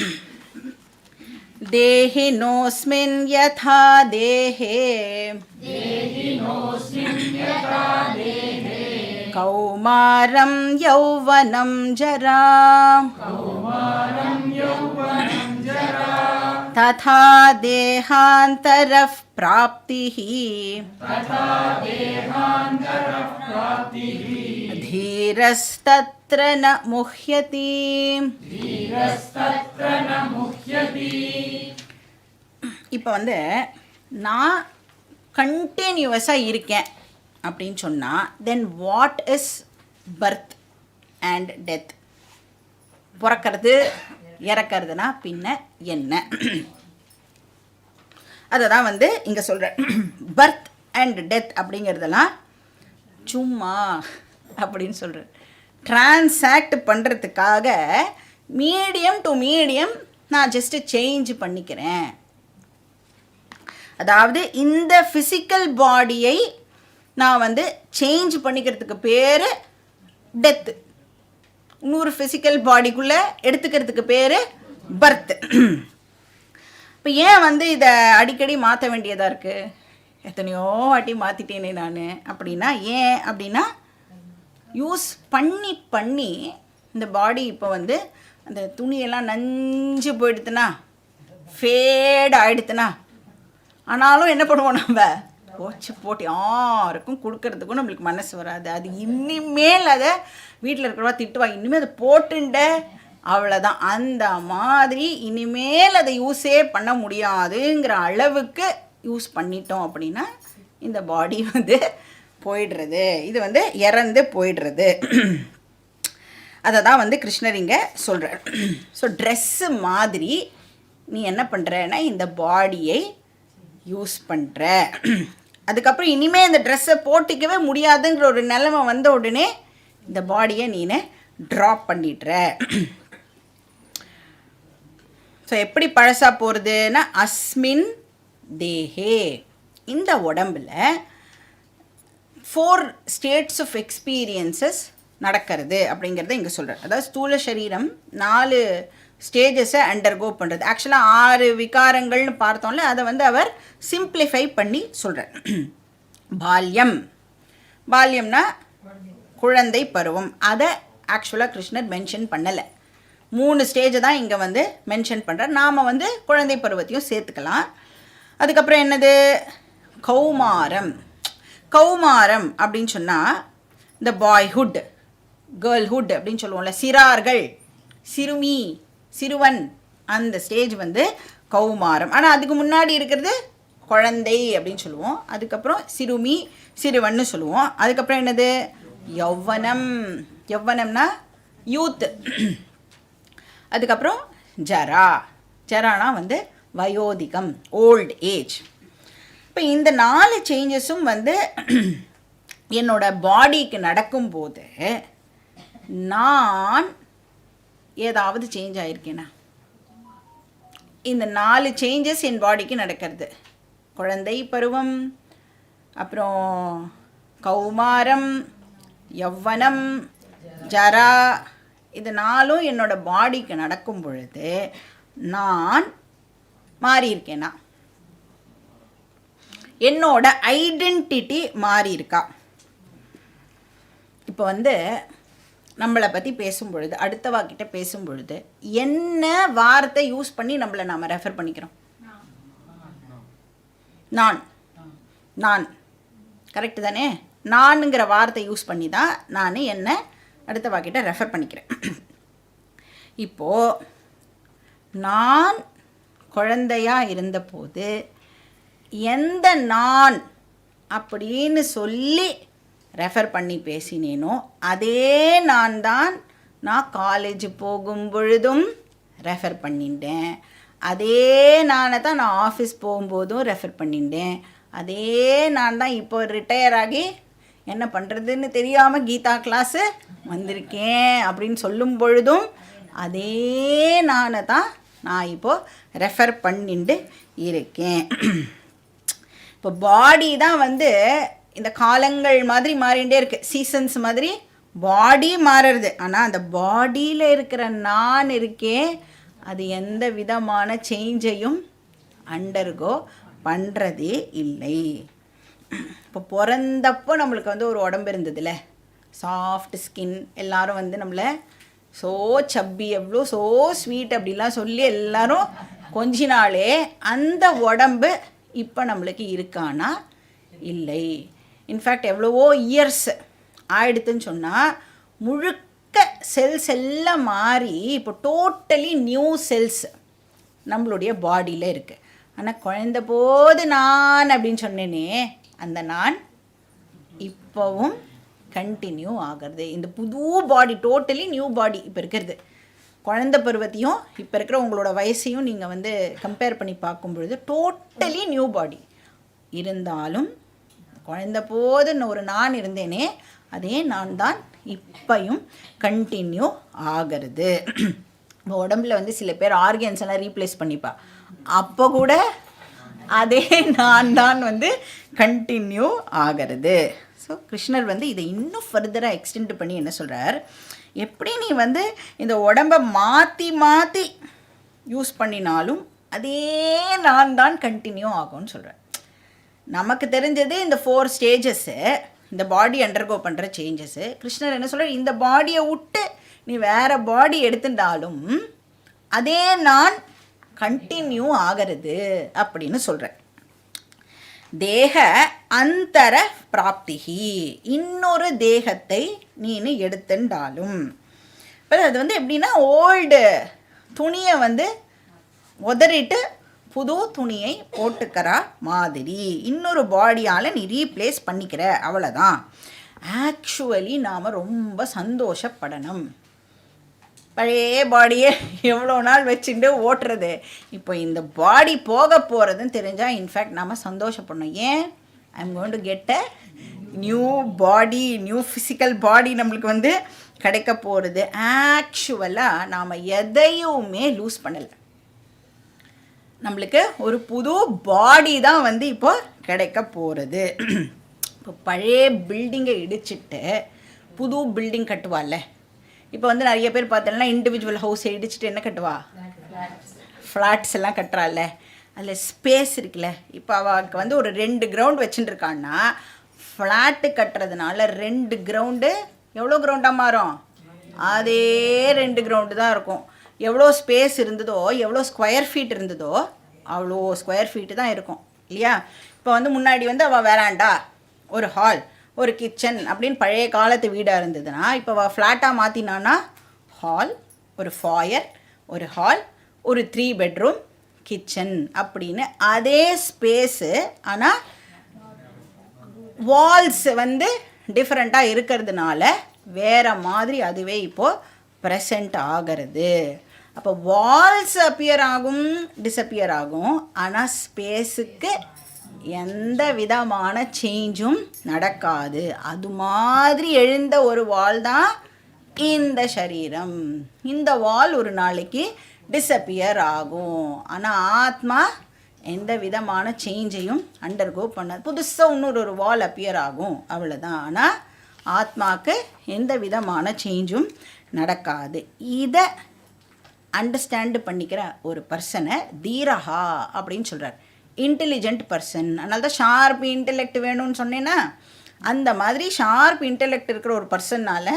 தேஹினோஸ்மின் யதா தேஹே கௌமாரம் யௌவனம் ஜரா ததா தேஹாந்தரः பிராப்திः தீரஸ்தத்ர ந முஹ்யதி. இப்போ வந்து நான் கண்டினியூவஸாக இருக்கேன் அப்படின்னு சொன்னால் then what is birth and death? பிறக்கிறது இறக்கிறதுனா பின்ன என்ன? அதை தான் வந்து இங்கே சொல்கிறேன். பர்த் அண்ட் டெத் அப்படிங்கிறதெல்லாம் சும்மா அப்படின்னு சொல்கிறேன். ட்ரான்சாக்ட் பண்ணுறதுக்காக மீடியம் டு மீடியம் நான் ஜஸ்ட்டு சேஞ்ச் பண்ணிக்கிறேன். அதாவது இந்த ஃபிசிக்கல் பாடியை நான் வந்து சேஞ்ச் பண்ணிக்கிறதுக்கு பேர் டெத்து. இன்னொரு ஃபிசிக்கல் பாடிக்குள்ளே எடுத்துக்கிறதுக்கு பேர் பர்த். இப்போ ஏன் வந்து இதை அடிக்கடி மாற்ற வேண்டியதாக இருக்குது? எத்தனையோ வாட்டி மாற்றிட்டேனே நான் அப்படின்னா ஏன் அப்படின்னா யூஸ் பண்ணி பண்ணி இந்த பாடி இப்போ வந்து அந்த துணியெல்லாம் நஞ்சு போயிடுத்துனா, ஃபேட் ஆகிடுத்துனா, ஆனாலும் என்ன பண்ணுவோம், நம்ம போச்சு போட்டு யாருக்கும் கொடுக்கறதுக்கும் நம்மளுக்கு மனசு வராது. அது இனிமேல் அதை வீட்டில் இருக்கிறவா திட்டுவா, இனிமேல் அதை போட்டுண்ட அவ்வளோதான். அந்த மாதிரி இனிமேல் அதை யூஸே பண்ண முடியாதுங்கிற அளவுக்கு யூஸ் பண்ணிட்டோம் அப்படின்னா இந்த பாடி வந்து போயிடுறது, இது வந்து இறந்து போயிடுறது. அதை தான் வந்து கிருஷ்ணர் இங்கே சொல்கிறார். ஸோ ட்ரெஸ்ஸு மாதிரி நீ என்ன பண்ணுறன்னா இந்த பாடியை யூஸ் பண்ணுற, அதுக்கப்புறம் இனிமேல் இந்த ட்ரெஸ்ஸை போட்டிக்கவே முடியாதுங்கிற ஒரு நிலைமை வந்த உடனே இந்த பாடியை நீனு ட்ராப் பண்ணிடுற. ஸோ எப்படி பழசாக போகிறதுன்னா அஸ்மின் தேஹே, இந்த உடம்பில் 4 ஸ்டேட்ஸ் ஆஃப் எக்ஸ்பீரியன்சஸ் நடக்கிறது அப்படிங்கிறத இங்கே சொல்கிறார். அதாவது ஸ்தூல சரீரம் 4 ஸ்டேஜஸை அண்டர்கோ பண்ணுறது. ஆக்சுவலாக 6 விகாரங்கள்னு பார்த்தோம்ல, அதை வந்து அவர் சிம்பிளிஃபை பண்ணி சொல்கிறார். பால்யம், பால்யம்னா குழந்தை பருவம், அதை ஆக்சுவலாக கிருஷ்ணர் மென்ஷன் பண்ணலை. 3 ஸ்டேஜை தான் இங்கே வந்து மென்ஷன் பண்ணுறார். நாம் வந்து குழந்தை பருவத்தையும் சேர்த்துக்கலாம். அதுக்கப்புறம் என்னது, கௌமாரம். கௌமாரம் அப்படின்னு சொன்னால் இந்த பாய்ஹுட், கேர்ள்ஹுட் அப்படின்னு சொல்லுவோம்ல, சிறார்கள், சிறுமி, சிறுவன், அந்த ஸ்டேஜ் வந்து கௌமாரம். ஆனால் அதுக்கு முன்னாடி இருக்கிறது குழந்தை அப்படின்னு சொல்லுவோம். அதுக்கப்புறம் சிறுமி, சிறுவன்னு சொல்லுவோம். அதுக்கப்புறம் என்னது, யௌவனம். யௌவனம்னா யூத். அதுக்கப்புறம் ஜரா. ஜரானா வந்து வயோதிகம், ஓல்ட் ஏஜ். இப்போ இந்த 4 சேஞ்சஸும் வந்து என்னோட பாடிக்கு நடக்கும்போது நான் ஏதாவது சேஞ்ச் ஆகிருக்கேனா? இந்த 4 சேஞ்சஸ் என் பாடிக்கு நடக்கிறது. குழந்தை பருவம், அப்புறம் கௌமாரம், யௌவனம், ஜரா, இது 4ம் என்னோட பாடிக்கு நடக்கும் பொழுது நான் மாறியிருக்கேனா? என்னோட ஐடென்டிட்டி மாறி இருக்கா? இப்போ வந்து நம்மளை பற்றி பேசும்பொழுது, அடுத்தவாக்கிட்ட பேசும்பொழுது என்ன வார்த்தை யூஸ் பண்ணி நம்மளை நாம் ரெஃபர் பண்ணிக்கிறோம்? நான். நான் கரெக்டு தானே? நானுங்கிற வார்த்தை யூஸ் பண்ணி தான் நான் என்ன அடுத்த வாக்கிட்ட ரெஃபர் பண்ணிக்கிறேன். இப்போது நான் குழந்தையாக இருந்தபோது எந்த நான் அப்படின்னு சொல்லி ரெஃபர் பண்ணி பேசினேனோ அதே நான் தான் நான் காலேஜ் போகும் பொழுதும் ரெஃபர் பண்ணிட்டேன். அதே நானை தான் நான் ஆஃபீஸ் போகும்போதும் ரெஃபர் பண்ணிட்டேன். அதே நான் தான் இப்போ ரிட்டையர் ஆகி என்ன பண்ணுறதுன்னு தெரியாமல் கீதா கிளாஸு வந்திருக்கேன் அப்படின்னு சொல்லும் பொழுதும் அதே நானை தான் நான் இப்போது ரெஃபர் பண்ணிட்டு இருக்கேன். இப்போ பாடி தான் வந்து இந்த காலங்கள் மாதிரி மாறிகிட்டே இருக்குது, சீசன்ஸ் மாதிரி பாடி மாறுறது. ஆனால் அந்த பாடியில் இருக்கிற நான் இருக்கேன், அது எந்த விதமான சேஞ்சையும் அண்டர்கோ பண்ணுறதே இல்லை. இப்போ பிறந்தப்போ நம்மளுக்கு வந்து ஒரு உடம்பு இருந்ததுல, சாஃப்ட் ஸ்கின், எல்லோரும் வந்து நம்மளை ஸோ சப்பி, எவ்வளோ ஸோ ஸ்வீட் அப்படிலாம் சொல்லி எல்லோரும் கொஞ்சினாலே அந்த உடம்பு இப்போ நம்மளுக்கு இருக்கானா இல்லை. இன்ஃபேக்ட் எவ்வளவோ இயர்ஸ் ஆயிடுத்துன்னு சொன்னால் முழுக்க செல்ஸ் எல்லாம் மாறி இப்போ டோட்டலி நியூ செல்ஸ் நம்மளுடைய பாடியில் இருக்குது. ஆனால் குழந்த போது நான் அப்படின்னு சொன்னேனே, அந்த நான் இப்போவும் கண்டினியூ ஆகிறது. இந்த புது பாடி டோட்டலி நியூ பாடி இப்போ இருக்கிறது. குழந்த பருவத்தையும் இப்போ இருக்கிற உங்களோட வயசையும் நீங்கள் வந்து கம்பேர் பண்ணி பார்க்கும் பொழுது டோட்டலி நியூ பாடி. இருந்தாலும் குழந்த போதுன்னு ஒரு நான் இருந்தேனே, அதே நான் தான் இப்பையும் கண்டினியூ ஆகிறது. உடம்புல வந்து சில பேர் ஆர்கன்ஸ் எல்லாம் ரீப்ளேஸ் பண்ணிப்பா, அப்போ கூட அதே நான் தான் வந்து கண்டினியூ ஆகிறது. ஸோ கிருஷ்ணர் வந்து இதை இன்னும் ஃபர்தராக எக்ஸ்டெண்ட் பண்ணி என்ன சொல்கிறார், எப்படி நீ வந்து இந்த உடம்பை மாற்றி மாற்றி யூஸ் பண்ணினாலும் அதே நான் தான் கண்டினியூ ஆகும்னு சொல்கிறேன். நமக்கு தெரிஞ்சது இந்த 4 ஸ்டேஜஸ்ஸு, இந்த பாடி அண்டர்கோ பண்ணுற சேஞ்சஸ்ஸு. கிருஷ்ணர் என்ன சொல்கிறார், இந்த பாடியை விட்டு நீ வேறு பாடி எடுத்துட்டாலும் அதே நான் கண்டினியூ ஆகிறது அப்படின்னு சொல்கிறேன். தேக அந்தர பிராப்திகி, இன்னொரு தேகத்தை நீனு எடுத்துட்டாலும். இப்போ அது வந்து எப்படின்னா, ஓல்டு துணியை வந்து உதறிட்டு புது துணியை போட்டுக்கிற மாதிரி இன்னொரு பாடியால் நீ ரீப்ளேஸ் பண்ணிக்கிற, அவ்வளோதான். ஆக்சுவலி நாம் ரொம்ப சந்தோஷப்படணும். பழைய பாடியே எவ்வளோ நாள் வச்சுட்டு ஓட்டுறது, இப்போ இந்த பாடி போக போகிறதுன்னு தெரிஞ்சால் இன்ஃபேக்ட் நாம் சந்தோஷப்படணும். ஏன், I am going to get a new body, new physical body நம்மளுக்கு வந்து கிடைக்க போகிறது. ஆக்சுவலாக நாம் எதையுமே லூஸ் பண்ணலை. நம்மளுக்கு ஒரு புது பாடி தான் வந்து இப்போ கிடைக்க போகிறது. இப்போ பழைய பில்டிங்கை இடிச்சிட்டு புது பில்டிங் கட்டுவாள்ல. இப்போ வந்து நிறைய பேர் பார்த்தோம்னா இண்டிவிஜுவல் ஹவுஸை இடிச்சிட்டு என்ன கட்டுவா, ஃப்ளாட்ஸ் எல்லாம் கட்டுறாள்ல, அதில் ஸ்பேஸ் இருக்குல்ல. இப்போ அவளுக்கு வந்து ஒரு 2 கிரவுண்ட் வச்சுட்டு இருக்கான்னா, ஃப்ளாட்டு கட்டுறதுனால 2 கிரவுண்டு எவ்வளோ கிரவுண்டாக மாறும், அதே 2 கிரவுண்டு தான் இருக்கும். எவ்வளோ ஸ்பேஸ் இருந்ததோ, எவ்வளோ ஸ்கொயர் ஃபீட் இருந்ததோ அவ்வளோ ஸ்கொயர் ஃபீட்டு தான் இருக்கும் இல்லையா. இப்போ வந்து முன்னாடி வந்து அவள் வேறாண்டா, ஒரு ஹால், ஒரு கிச்சன் அப்படின்னு பழைய காலத்து வீடாக இருந்ததுன்னா, இப்போ அவள் ஃப்ளாட்டாக மாற்றினான்னா ஹால், ஒரு ஃபாயர், ஒரு ஹால், ஒரு 3 பெட்ரூம், கிச்சன் அப்படின்னு அதே ஸ்பேஸு. ஆனால் வால்ஸ் வந்து டிஃப்ரெண்ட்டாக இருக்கிறதுனால வேறு மாதிரி அதுவே இப்போது ப்ரெசண்ட் ஆகிறது. அப்போ வால்ஸ் அப்பியர் ஆகும், டிஸப்பியர் ஆகும், ஆனால் ஸ்பேஸுக்கு எந்த விதமான சேஞ்சும் நடக்காது. அது மாதிரி எழுந்த ஒரு வால் தான் இந்த சரீரம். இந்த வால் ஒரு நாளைக்கு டிஸப்பியர் ஆகும், ஆனால் ஆத்மா எந்த விதமான சேஞ்சையும் அண்டர்கோ பண்ணாது. புதுசாக இன்னொரு வால் அப்பியர் ஆகும், அவ்வளோதான். ஆனால் ஆத்மாவுக்கு எந்த விதமான சேஞ்சும் நடக்காது. இதை அண்டர்ஸ்டாண்டு பண்ணிக்கிற ஒரு பர்சனை தீரஹா அப்படின்னு சொல்கிறார், இன்டெலிஜென்ட் பர்சன். அதனால தான் ஷார்ப் இன்டெலெக்ட் வேணும்னு சொன்னேன்னா, அந்த மாதிரி ஷார்ப் இன்டெலெக்ட் இருக்கிற ஒரு பர்சன்னால்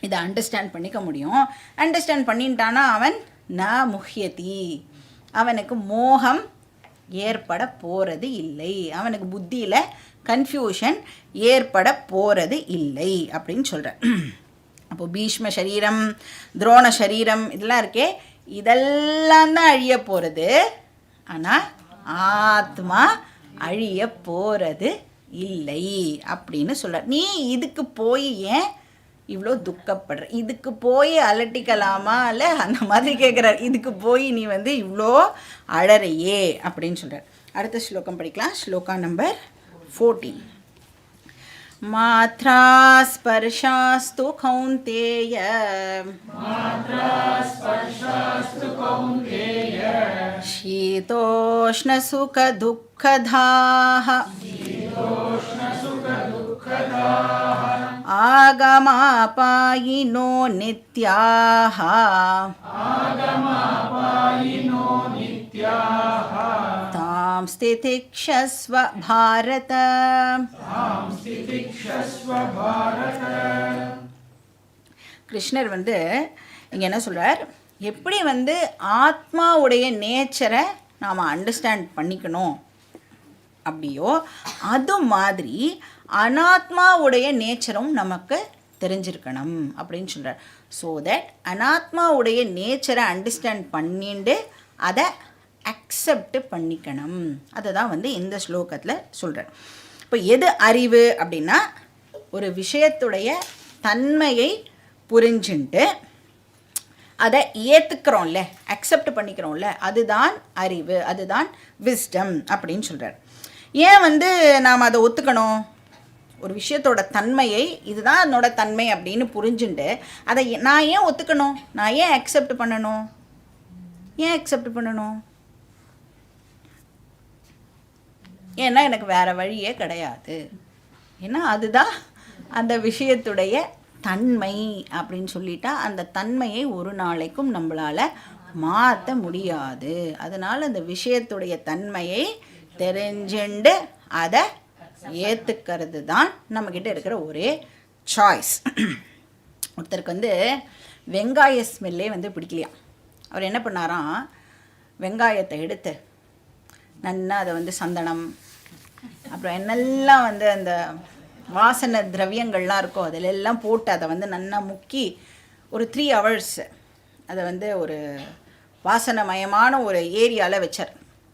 இதை அண்டர்ஸ்டாண்ட் பண்ணிக்க முடியும். அண்டர்ஸ்டாண்ட் பண்ணிட்டானா அவன் ந முஹ்யதி, அவனுக்கு மோகம் ஏற்பட போகிறது இல்லை, அவனுக்கு புத்தியில் கன்ஃபியூஷன் ஏற்பட போகிறது இல்லை அப்படின்னு சொல்கிறேன். அப்போ பீஷ்ம சரீரம், துரோண சரீரம் இதெல்லாம் இருக்கே, இதெல்லாம் தான் அழிய போகிறது. ஆனால் ஆத்மா அழிய போகிறது இல்லை அப்படின்னு சொல்கிறார். நீ இதுக்கு போய் ஏன் இவ்வளோ துக்கப்படுற, இதுக்கு போய் அலட்டிக்கலாமா, இல்லை அந்த மாதிரி கேட்குறார். இதுக்கு போய் நீ வந்து இவ்வளோ அழறையே அப்படின்னு சொல்கிறார். அடுத்த ஸ்லோகம் படிக்கலாம். ஸ்லோகா நம்பர் 14. மாத்ரா ஸ்பர்ஷாஸ்து கௌந்தேய, ஷீதோஷ்ண சுக துக்கதாஹ, ஆகமாபாயினோ நித்யாஹ, தாம் ஸ்திதிக்ஷஸ்வ பாரத. கிருஷ்ணர் வந்து இங்கே என்ன சொல்கிறார், எப்படி வந்து ஆத்மாவுடைய நேச்சரை நாம் அண்டர்ஸ்டாண்ட் பண்ணிக்கணும் அப்படியோ அது மாதிரி அனாத்மாவுடைய நேச்சரும் நமக்கு தெரிஞ்சிருக்கணும் அப்படின்னு சொல்கிறார். ஸோ தட் அனாத்மாவுடைய நேச்சரை அண்டர்ஸ்டாண்ட் பண்ணிட்டு அதை அக்செப்ட் பண்ணிக்கணும். அதை தான் வந்து இந்த ஸ்லோகத்தில் சொல்கிறார். இப்போ எது அறிவு அப்படின்னா ஒரு விஷயத்துடைய தன்மையை புரிஞ்சுட்டு அதை ஏற்றுக்கிறோம்ல, அக்செப்ட் பண்ணிக்கிறோம்ல, அதுதான் அறிவு, அதுதான் விஸ்டம் அப்படின்னு சொல்கிறார். ஏன் வந்து நாம் அதை ஒத்துக்கணும்? ஒரு விஷயத்தோட தன்மையை இதுதான் என்னோட தன்மை அப்படின்னு புரிஞ்சுட்டு அதை நான் ஏன் ஒத்துக்கணும்? நான் ஏன் அக்செப்ட் பண்ணணும்? ஏன் அக்செப்ட் பண்ணணும்? ஏன்னா எனக்கு வேறு வழியே கிடையாது. ஏன்னா அதுதான் அந்த விஷயத்துடைய தன்மை அப்படின்னு சொல்லிட்டா அந்த தன்மையை ஒரு நாளைக்கும் நம்மளால் மாற்ற முடியாது. அதனால் அந்த விஷயத்துடைய தன்மையை தெரிஞ்சுண்டு அதை ஏற்றுக்கிறது தான் நம்மக்கிட்ட இருக்கிற ஒரே சாய்ஸ். ஒருத்தருக்கு வந்து வெங்காய ஸ்மெல்லே வந்து பிடிக்கலையாம். அவர் என்ன பண்ணாராம், வெங்காயத்தை எடுத்து நல்லா அதை வந்து சந்தனம் அப்புறம் என்னெல்லாம் வந்து அந்த வாசனை திரவியங்கள்லாம் இருக்கோ அதிலெல்லாம் போட்டு அதை வந்து நல்லா முக்கி ஒரு 3 hours அதை வந்து ஒரு வாசனைமயமான ஒரு ஏரியாவில் வச்சார்.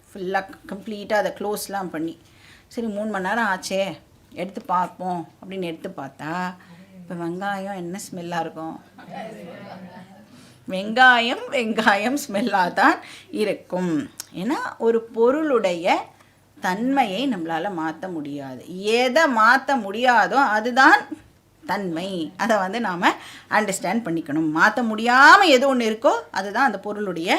ஃபுல்லாக கம்ப்ளீட்டாக அதை க்ளோஸ்லாம் பண்ணி சரி 3 மணி நேரம் ஆச்சே எடுத்து பார்ப்போம் அப்படின்னு எடுத்து பார்த்தா இப்போ வெங்காயம் என்ன ஸ்மெல்லாக இருக்கும்? வெங்காயம் ஸ்மெல்லாக தான் இருக்கும். ஏன்னா ஒரு பொருளுடைய தன்மையை நம்மளால் மாற்ற முடியாது. எதை மாற்ற முடியாதோ அதுதான் தன்மை. அதை வந்து நாம் அண்டர்ஸ்டாண்ட் பண்ணிக்கணும். மாற்ற முடியாமல் எது ஒன்று இருக்கோ அதுதான் அந்த பொருளுடைய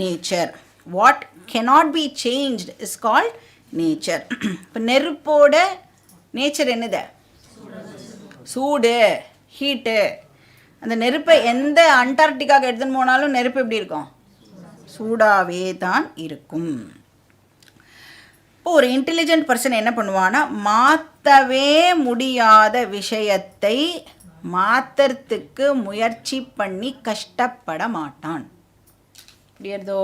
nature. What cannot be changed is called nature. இப்போ நெருப்போட நேச்சர் என்னது? சூடு, ஹீட்டு. அந்த நெருப்பை எந்த அண்டார்டிகாவுக்கு எடுத்துன்னு போனாலும் நெருப்பு எப்படி இருக்கும்? சூடாகவே தான் இருக்கும். இப்போ ஒரு இன்டெலிஜென்ட் பர்சன் என்ன பண்ணுவான்னா மாற்றவே முடியாத விஷயத்தை மாற்றுறதுக்கு முயற்சி பண்ணி கஷ்டப்பட மாட்டான். இப்படியோ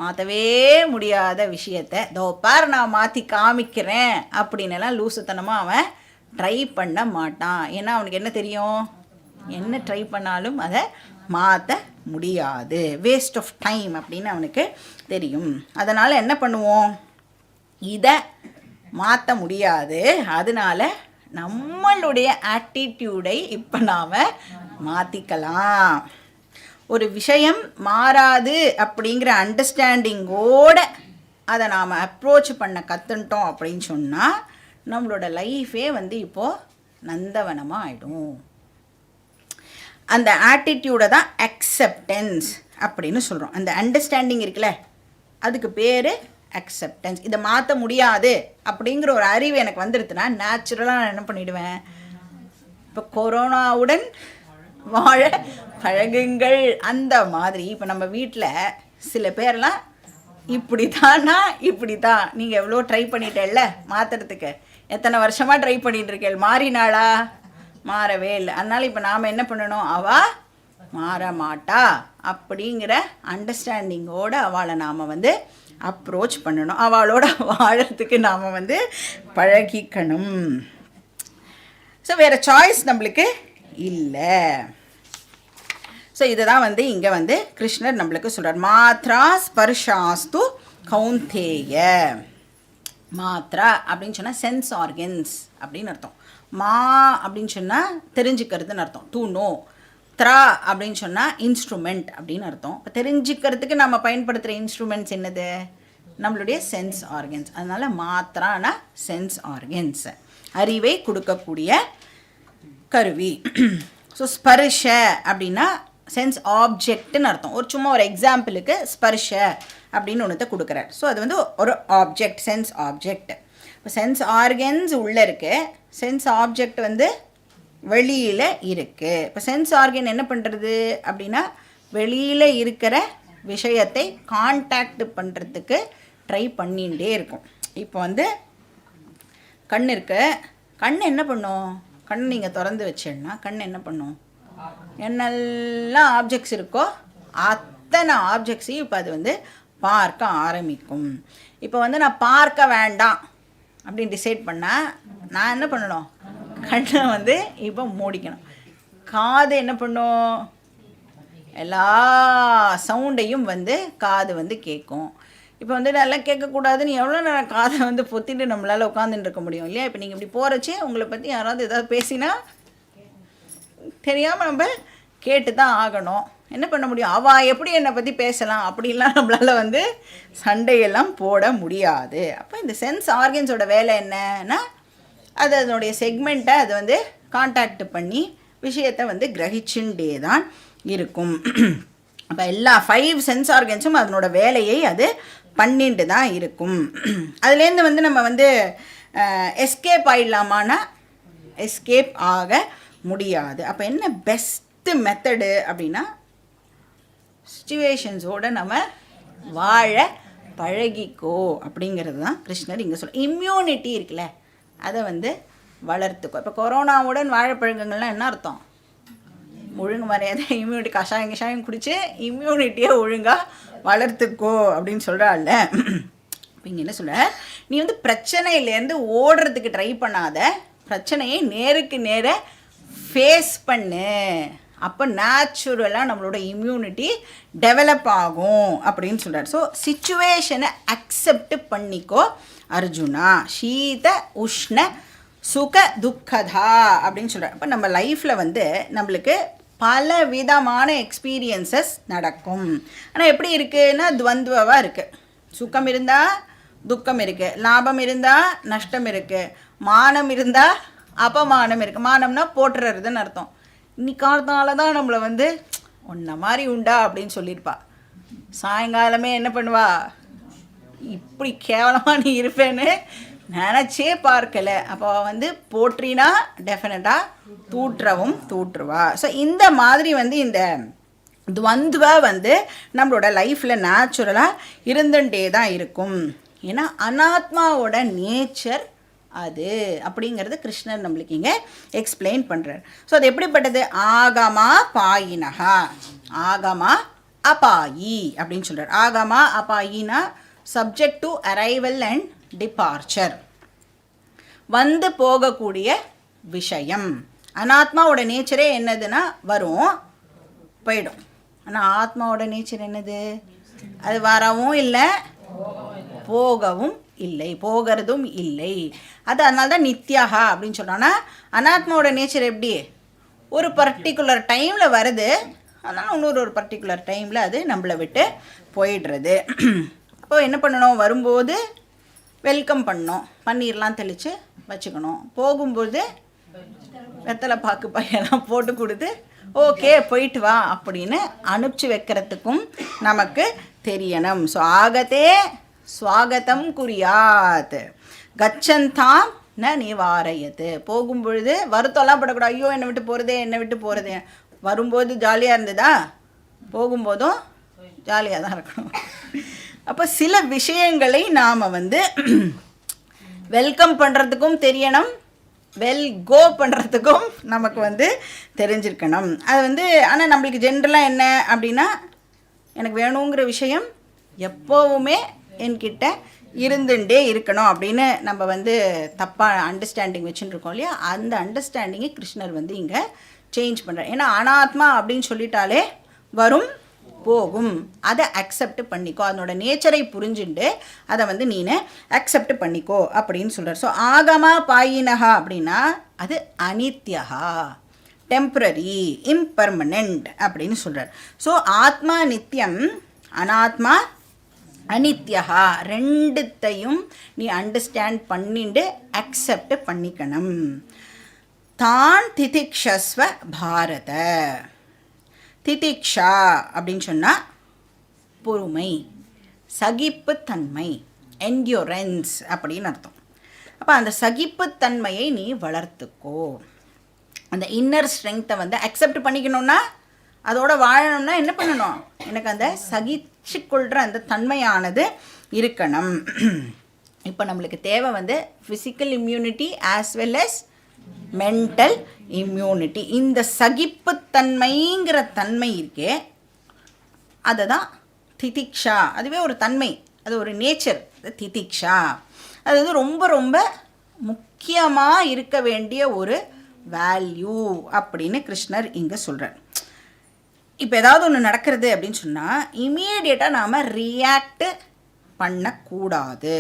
மாற்றவே முடியாத விஷயத்தை பார் நான் மாற்றி காமிக்கிறேன் அப்படின்னலாம் லூசுத்தனமாக அவன் ட்ரை பண்ண மாட்டான். ஏன்னா அவனுக்கு என்ன தெரியும்? என்ன ட்ரை பண்ணாலும் அதை மாற்ற முடியாது, வேஸ்ட் ஆஃப் டைம் அப்படின்னு அவனுக்கு தெரியும். அதனால் என்ன பண்ணுவோம்? இதை மாற்ற முடியாது, அதனால் நம்மளுடைய ஆட்டிடியூடை இப்போ நாம் மாற்றிக்கலாம். ஒரு விஷயம் மாறாது அப்படிங்கிற அண்டர்ஸ்டாண்டிங்கோடு அதை நாம் அப்ரோச் பண்ண கற்றுட்டோம் அப்படின்னு சொன்னால் நம்மளோட லைஃபே வந்து இப்போது நந்தவனமாக ஆகிடும். அந்த ஆட்டிடியூடை தான் அக்செப்டன்ஸ் அப்படின்னு சொல்கிறோம். அந்த அண்டர்ஸ்டாண்டிங் இருக்குல்ல, அதுக்கு பேர் அக்செப்டன்ஸ். இதை மாற்ற முடியாது அப்படிங்கிற ஒரு அறிவு எனக்கு வந்துடுதுன்னா நேச்சுரலாக நான் என்ன பண்ணிவிடுவேன்? இப்போ கொரோனாவுடன் வாழ பழகுங்கள் அந்த மாதிரி. இப்போ நம்ம வீட்டில் சில பேர்லாம் இப்படி தான் நீங்கள் எவ்வளோ ட்ரை பண்ணிட்டேல்ல மாற்றுறதுக்கு, எத்தனை வருஷமாக ட்ரை பண்ணிட்டு இருக்கேள், மாறினாளா? மாறவே இல்லை. அதனால் இப்போ நாம் என்ன பண்ணணும்? அவள் மாற மாட்டா அப்படிங்கிற அண்டர்ஸ்டாண்டிங்கோடு அவளை நாம் வந்து அப்ரோச் பண்ணணும். அவளோட வாழறதுக்கு நாம் வந்து பழகிக்கணும். ஸோ வேறு சாய்ஸ் நம்மளுக்கு இல்லை. ஸோ இதை தான் வந்து இங்கே வந்து கிருஷ்ணர் நம்மளுக்கு சொல்கிறார். மாத்ரா ஸ்பர்ஷாஸ்து கௌந்தேய. மாத்ரா அப்படின்னு சொன்னால் சென்ஸ் ஆர்கன்ஸ் அப்படின்னு அர்த்தம். மா அப்படின்னு சொன்னால் தெரிஞ்சுக்கிறதுன்னு அர்த்தம், டு நோ. த்ரா அப்படின்னு சொன்னால் இன்ஸ்ட்ருமெண்ட் அப்படின்னு அர்த்தம். இப்போ தெரிஞ்சுக்கிறதுக்கு நம்ம பயன்படுத்துகிற இன்ஸ்ட்ருமெண்ட்ஸ் என்னது? நம்மளுடைய சென்ஸ் ஆர்கன்ஸ். அதனால் மாத்ரானா சென்ஸ் ஆர்கன்ஸ், அறிவை கொடுக்கக்கூடிய கருவி. ஸோ ஸ்பர்ஷ அப்படின்னா சென்ஸ் ஆப்ஜெக்ட்னு அர்த்தம். சும்மா ஒரு எக்ஸாம்பிளுக்கு ஸ்பர்ஷ அப்படின்னு ஒன்றத்தை கொடுக்குறார். ஸோ அது வந்து ஒரு ஆப்ஜெக்ட், சென்ஸ் ஆப்ஜெக்ட். இப்போ சென்ஸ் ஆர்கன்ஸ் உள்ளே இருக்குது, சென்ஸ் ஆப்ஜெக்ட் வந்து வெளியில் இருக்குது. இப்போ சென்ஸ் ஆர்கன் என்ன பண்ணுறது அப்படின்னா வெளியில் இருக்கிற விஷயத்தை கான்டாக்ட் பண்ணுறதுக்கு ட்ரை பண்ணிகிட்டே இருக்கும். இப்போ வந்து கண் இருக்கு, கண் என்ன பண்ணும்? கண் நீங்கள் திறந்து வச்சேன்னா கண் என்ன பண்ணும்? என்னெல்லாம் ஆப்ஜெக்ட்ஸ் இருக்கோ அத்தனை ஆப்ஜெக்ட்ஸையும் இப்போ அது வந்து பார்க்க ஆரம்பிக்கும். இப்போ வந்து நான் பார்க்க வேண்டாம் அப்படின்னு டிசைட் பண்ணால் நான் என்ன பண்ணணும், கண்ணை வந்து இப்போ மூடிக்கணும். காது என்ன பண்ணும், எல்லா சவுண்டையும் வந்து காது வந்து கேட்கும். இப்போ வந்து நல்லா கேட்கக்கூடாதுன்னு எவ்வளோ நேரம் காதை வந்து பொத்திட்டு நம்மளால் உட்காந்துட்டு இருக்க முடியும் இல்லையா? இப்போ நீங்கள் இப்படி போகிறச்சே உங்களை பற்றி யாராவது ஏதாவது பேசினா தெரியாமல் நம்ம கேட்டு தான் ஆகணும். என்ன பண்ண முடியும், அவள் எப்படி என்னை பற்றி பேசலாம் அப்படின்லாம் நம்மளால் வந்து சண்டையெல்லாம் போட முடியாது. அப்போ இந்த சென்ஸ் ஆர்கன்ஸோட வேலை என்னன்னா, அது அதனுடைய செக்மெண்ட்டை அது வந்து கான்டாக்ட் பண்ணி விஷயத்தை வந்து கிரகிச்சுட்டே தான் இருக்கும். அப்போ எல்லா 5 சென்ஸ் ஆர்கன்ஸும் அதனோட வேலையை அது பண்ணிட்டு தான் இருக்கும். அதுலேருந்து வந்து நம்ம வந்து எஸ்கேப் ஆகிடலாமான்னா எஸ்கேப் ஆக முடியாது. அப்போ என்ன பெஸ்ட்டு மெத்தடு அப்படின்னா, சிச்சுவேஷன்ஸோடு நம்ம வாழ பழகிக்கோ அப்படிங்கிறது தான் கிருஷ்ணர் இங்கே சொல்ல. இம்யூனிட்டி இருக்குல்ல, அதை வந்து வளர்த்துக்கோ. இப்போ கொரோனாவுடன் வாழ பழகுங்கள்லாம் என்ன அர்த்தம், ஒழுங்கு மரியாதை இம்யூனிட்டி கஷாயம் குடித்து இம்யூனிட்டியை ஒழுங்காக வளர்த்துக்கோ அப்படின்னு சொல்கிறாள்ல. இப்போ இங்கே என்ன சொல்ல, நீ வந்து பிரச்சனையிலேருந்து ஓடுறதுக்கு ட்ரை பண்ணாத, பிரச்சனையை நேருக்கு நேர ஃபேஸ் பண்ணு. அப்போ நேச்சுரலாக நம்மளோட இம்யூனிட்டி டெவலப் ஆகும் அப்படின்னு சொல்கிறார். ஸோ சிச்சுவேஷனை அக்செப்ட் பண்ணிக்கோ அர்ஜுனா. சீத உஷ்ண சுக துக்கதா அப்படின்னு சொல்கிறார். அப்போ நம்ம லைஃப்பில் வந்து நம்மளுக்கு பல விதமான எக்ஸ்பீரியன்சஸ் நடக்கும். ஆனால் எப்படி இருக்குன்னா துவந்துவாக இருக்குது. சுகம் இருந்தால் துக்கம் இருக்குது, லாபம் இருந்தால் நஷ்டம் இருக்குது, மானம் இருந்தால் அபமானம் இருக்குது. மானம்னா போட்டுறதுன்னு அர்த்தம். இன்னைக்காலத்தால தான் நம்மளை வந்து ஒன்றை மாதிரி உண்டா அப்படின்னு சொல்லியிருப்பா. சாயங்காலமே என்ன பண்ணுவா, இப்படி கேவலமாக நீ இருப்பேன்னு நினச்சே பார்க்கலை. அப்போ வந்து போற்றினா டெஃபினட்டாக தூற்றவும் தூற்றுவா. ஸோ இந்த மாதிரி வந்து இந்த துவந்துவ வந்து நம்மளோட லைஃப்பில் நேச்சுரலாக இருந்துகிட்டே தான் இருக்கும். ஏன்னா அனாத்மாவோட நேச்சர் அது அப்படிங்கிறது கிருஷ்ணர் நம்மளுக்கு இங்கே எக்ஸ்பிளைன் பண்ணுறார். ஸோ அது எப்படிப்பட்டது, ஆகமா பாயினகா, ஆகமா அபாயி அப்படின்னு சொல்கிறார். ஆகமா அபாயினா subject to arrival and departure, வந்து போகக்கூடிய விஷயம். அனாத்மாவோட நேச்சரே என்னதுன்னா வரும் போயிடும். ஆனால் ஆத்மாவோட நேச்சர் என்னது, அது வரவும் இல்லை போகவும் இல்லை, போகிறதும் இல்லை. அது அதனால தான் நித்யாகா அப்படின்னு சொல்கிறோன்னா, அனாத்மாவோட நேச்சர் எப்படி ஒரு பர்டிகுலர் டைமில் வருது, அதனால் இன்னொரு பர்டிகுலர் டைமில் அது நம்மளை விட்டு போயிடுறது. அப்போ என்ன பண்ணணும், வரும்போது வெல்கம் பண்ணணும், பன்னீர்லாம் தெளித்து வச்சுக்கணும். போகும்போது வெத்தலை பாக்கு பையெல்லாம் போட்டு கொடுத்து ஓகே போயிட்டு வா அப்படின்னு அனுப்பிச்சி வைக்கிறதுக்கும் நமக்கு தெரியணும். ஸோ ஆகத்தே ஸ்வாகதம் குறியாத் கச்சந்தாம் ந நிவாரயத்து. போகும்பொழுது வருத்தம்லாம் படக்கூடாது, ஐயோ என்னை விட்டு போகிறதே. வரும்போது ஜாலியாக இருந்ததா, போகும்போதும் ஜாலியாக தான் இருக்கணும். அப்போ சில விஷயங்களை நாம் வந்து வெல்கம் பண்ணுறதுக்கும் தெரியணும், கோ பண்ணுறதுக்கும் நமக்கு வந்து தெரிஞ்சிருக்கணும். அது வந்து ஆனால் நம்மளுக்கு ஜென்ரலாக என்ன அப்படின்னா, எனக்கு வேணுங்கிற விஷயம் எப்போவுமே என்கிட்ட இருந்துட்டே இருக்கணும் அப்படின்னு நம்ம வந்து தப்பாக அண்டர்ஸ்டாண்டிங் வச்சுட்டு இருக்கோம் இல்லையா? அந்த அண்டர்ஸ்டாண்டிங்கை கிருஷ்ணர் வந்து இங்கே சேஞ்ச் பண்ணுறார். ஏன்னா அனாத்மா அப்படின்னு சொல்லிட்டாலே வரும் போகும், அதை அக்செப்ட் பண்ணிக்கோ, அதனோட நேச்சரை புரிஞ்சுட்டு அதை வந்து நீனு அக்செப்ட் பண்ணிக்கோ அப்படின்னு சொல்கிறார். ஸோ ஆகமா பாயினகா அப்படின்னா அது அனித்யகா, டெம்ப்ரரி, இம்பர்மனண்ட் அப்படின்னு சொல்கிறார். ஸோ ஆத்மா நித்தியம், அனாத்மா அனித்யகா, ரெண்டுத்தையும் நீ அண்டர்ஸ்டாண்ட் பண்ணிட்டு அக்செப்ட் பண்ணிக்கணும். தான் திதிக்ஷஸ்வ பாரத. திதிக்ஷா அப்படின்னு சொன்னால் பொறுமை, சகிப்புத்தன்மை, என்டியூரன்ஸ் அப்படின்னு அர்த்தம். அப்போ அந்த சகிப்புத்தன்மையை நீ வளர்த்துக்கோ. அந்த இன்னர் ஸ்ட்ரென்த்தை வந்து அக்செப்ட் பண்ணிக்கணும்னா, அதோட வாழணும்னா என்ன பண்ணணும், எனக்கு அந்த சகிச்சுக்கொள்கிற அந்த தன்மையானது இருக்கணும். இப்போ நம்மளுக்கு தேவை வந்து physical immunity as well as mental immunity. இந்த சகிப்புத்தன்மைங்கிற தன்மை இருக்கே, அதை தான் திதிக்ஷா. அதுவே ஒரு தன்மை, அது ஒரு நேச்சர், திதிக்ஷா. அது வந்து ரொம்ப ரொம்ப முக்கியமாக இருக்க வேண்டிய ஒரு வேல்யூ அப்படின்னு கிருஷ்ணர் இங்கே சொல்கிறார். இப்போ ஏதாவது ஒன்று நடக்கிறது அப்படின்னு சொன்னால் இமீடியட்டாக நாம் ரியாக்ட் பண்ணக்கூடாது,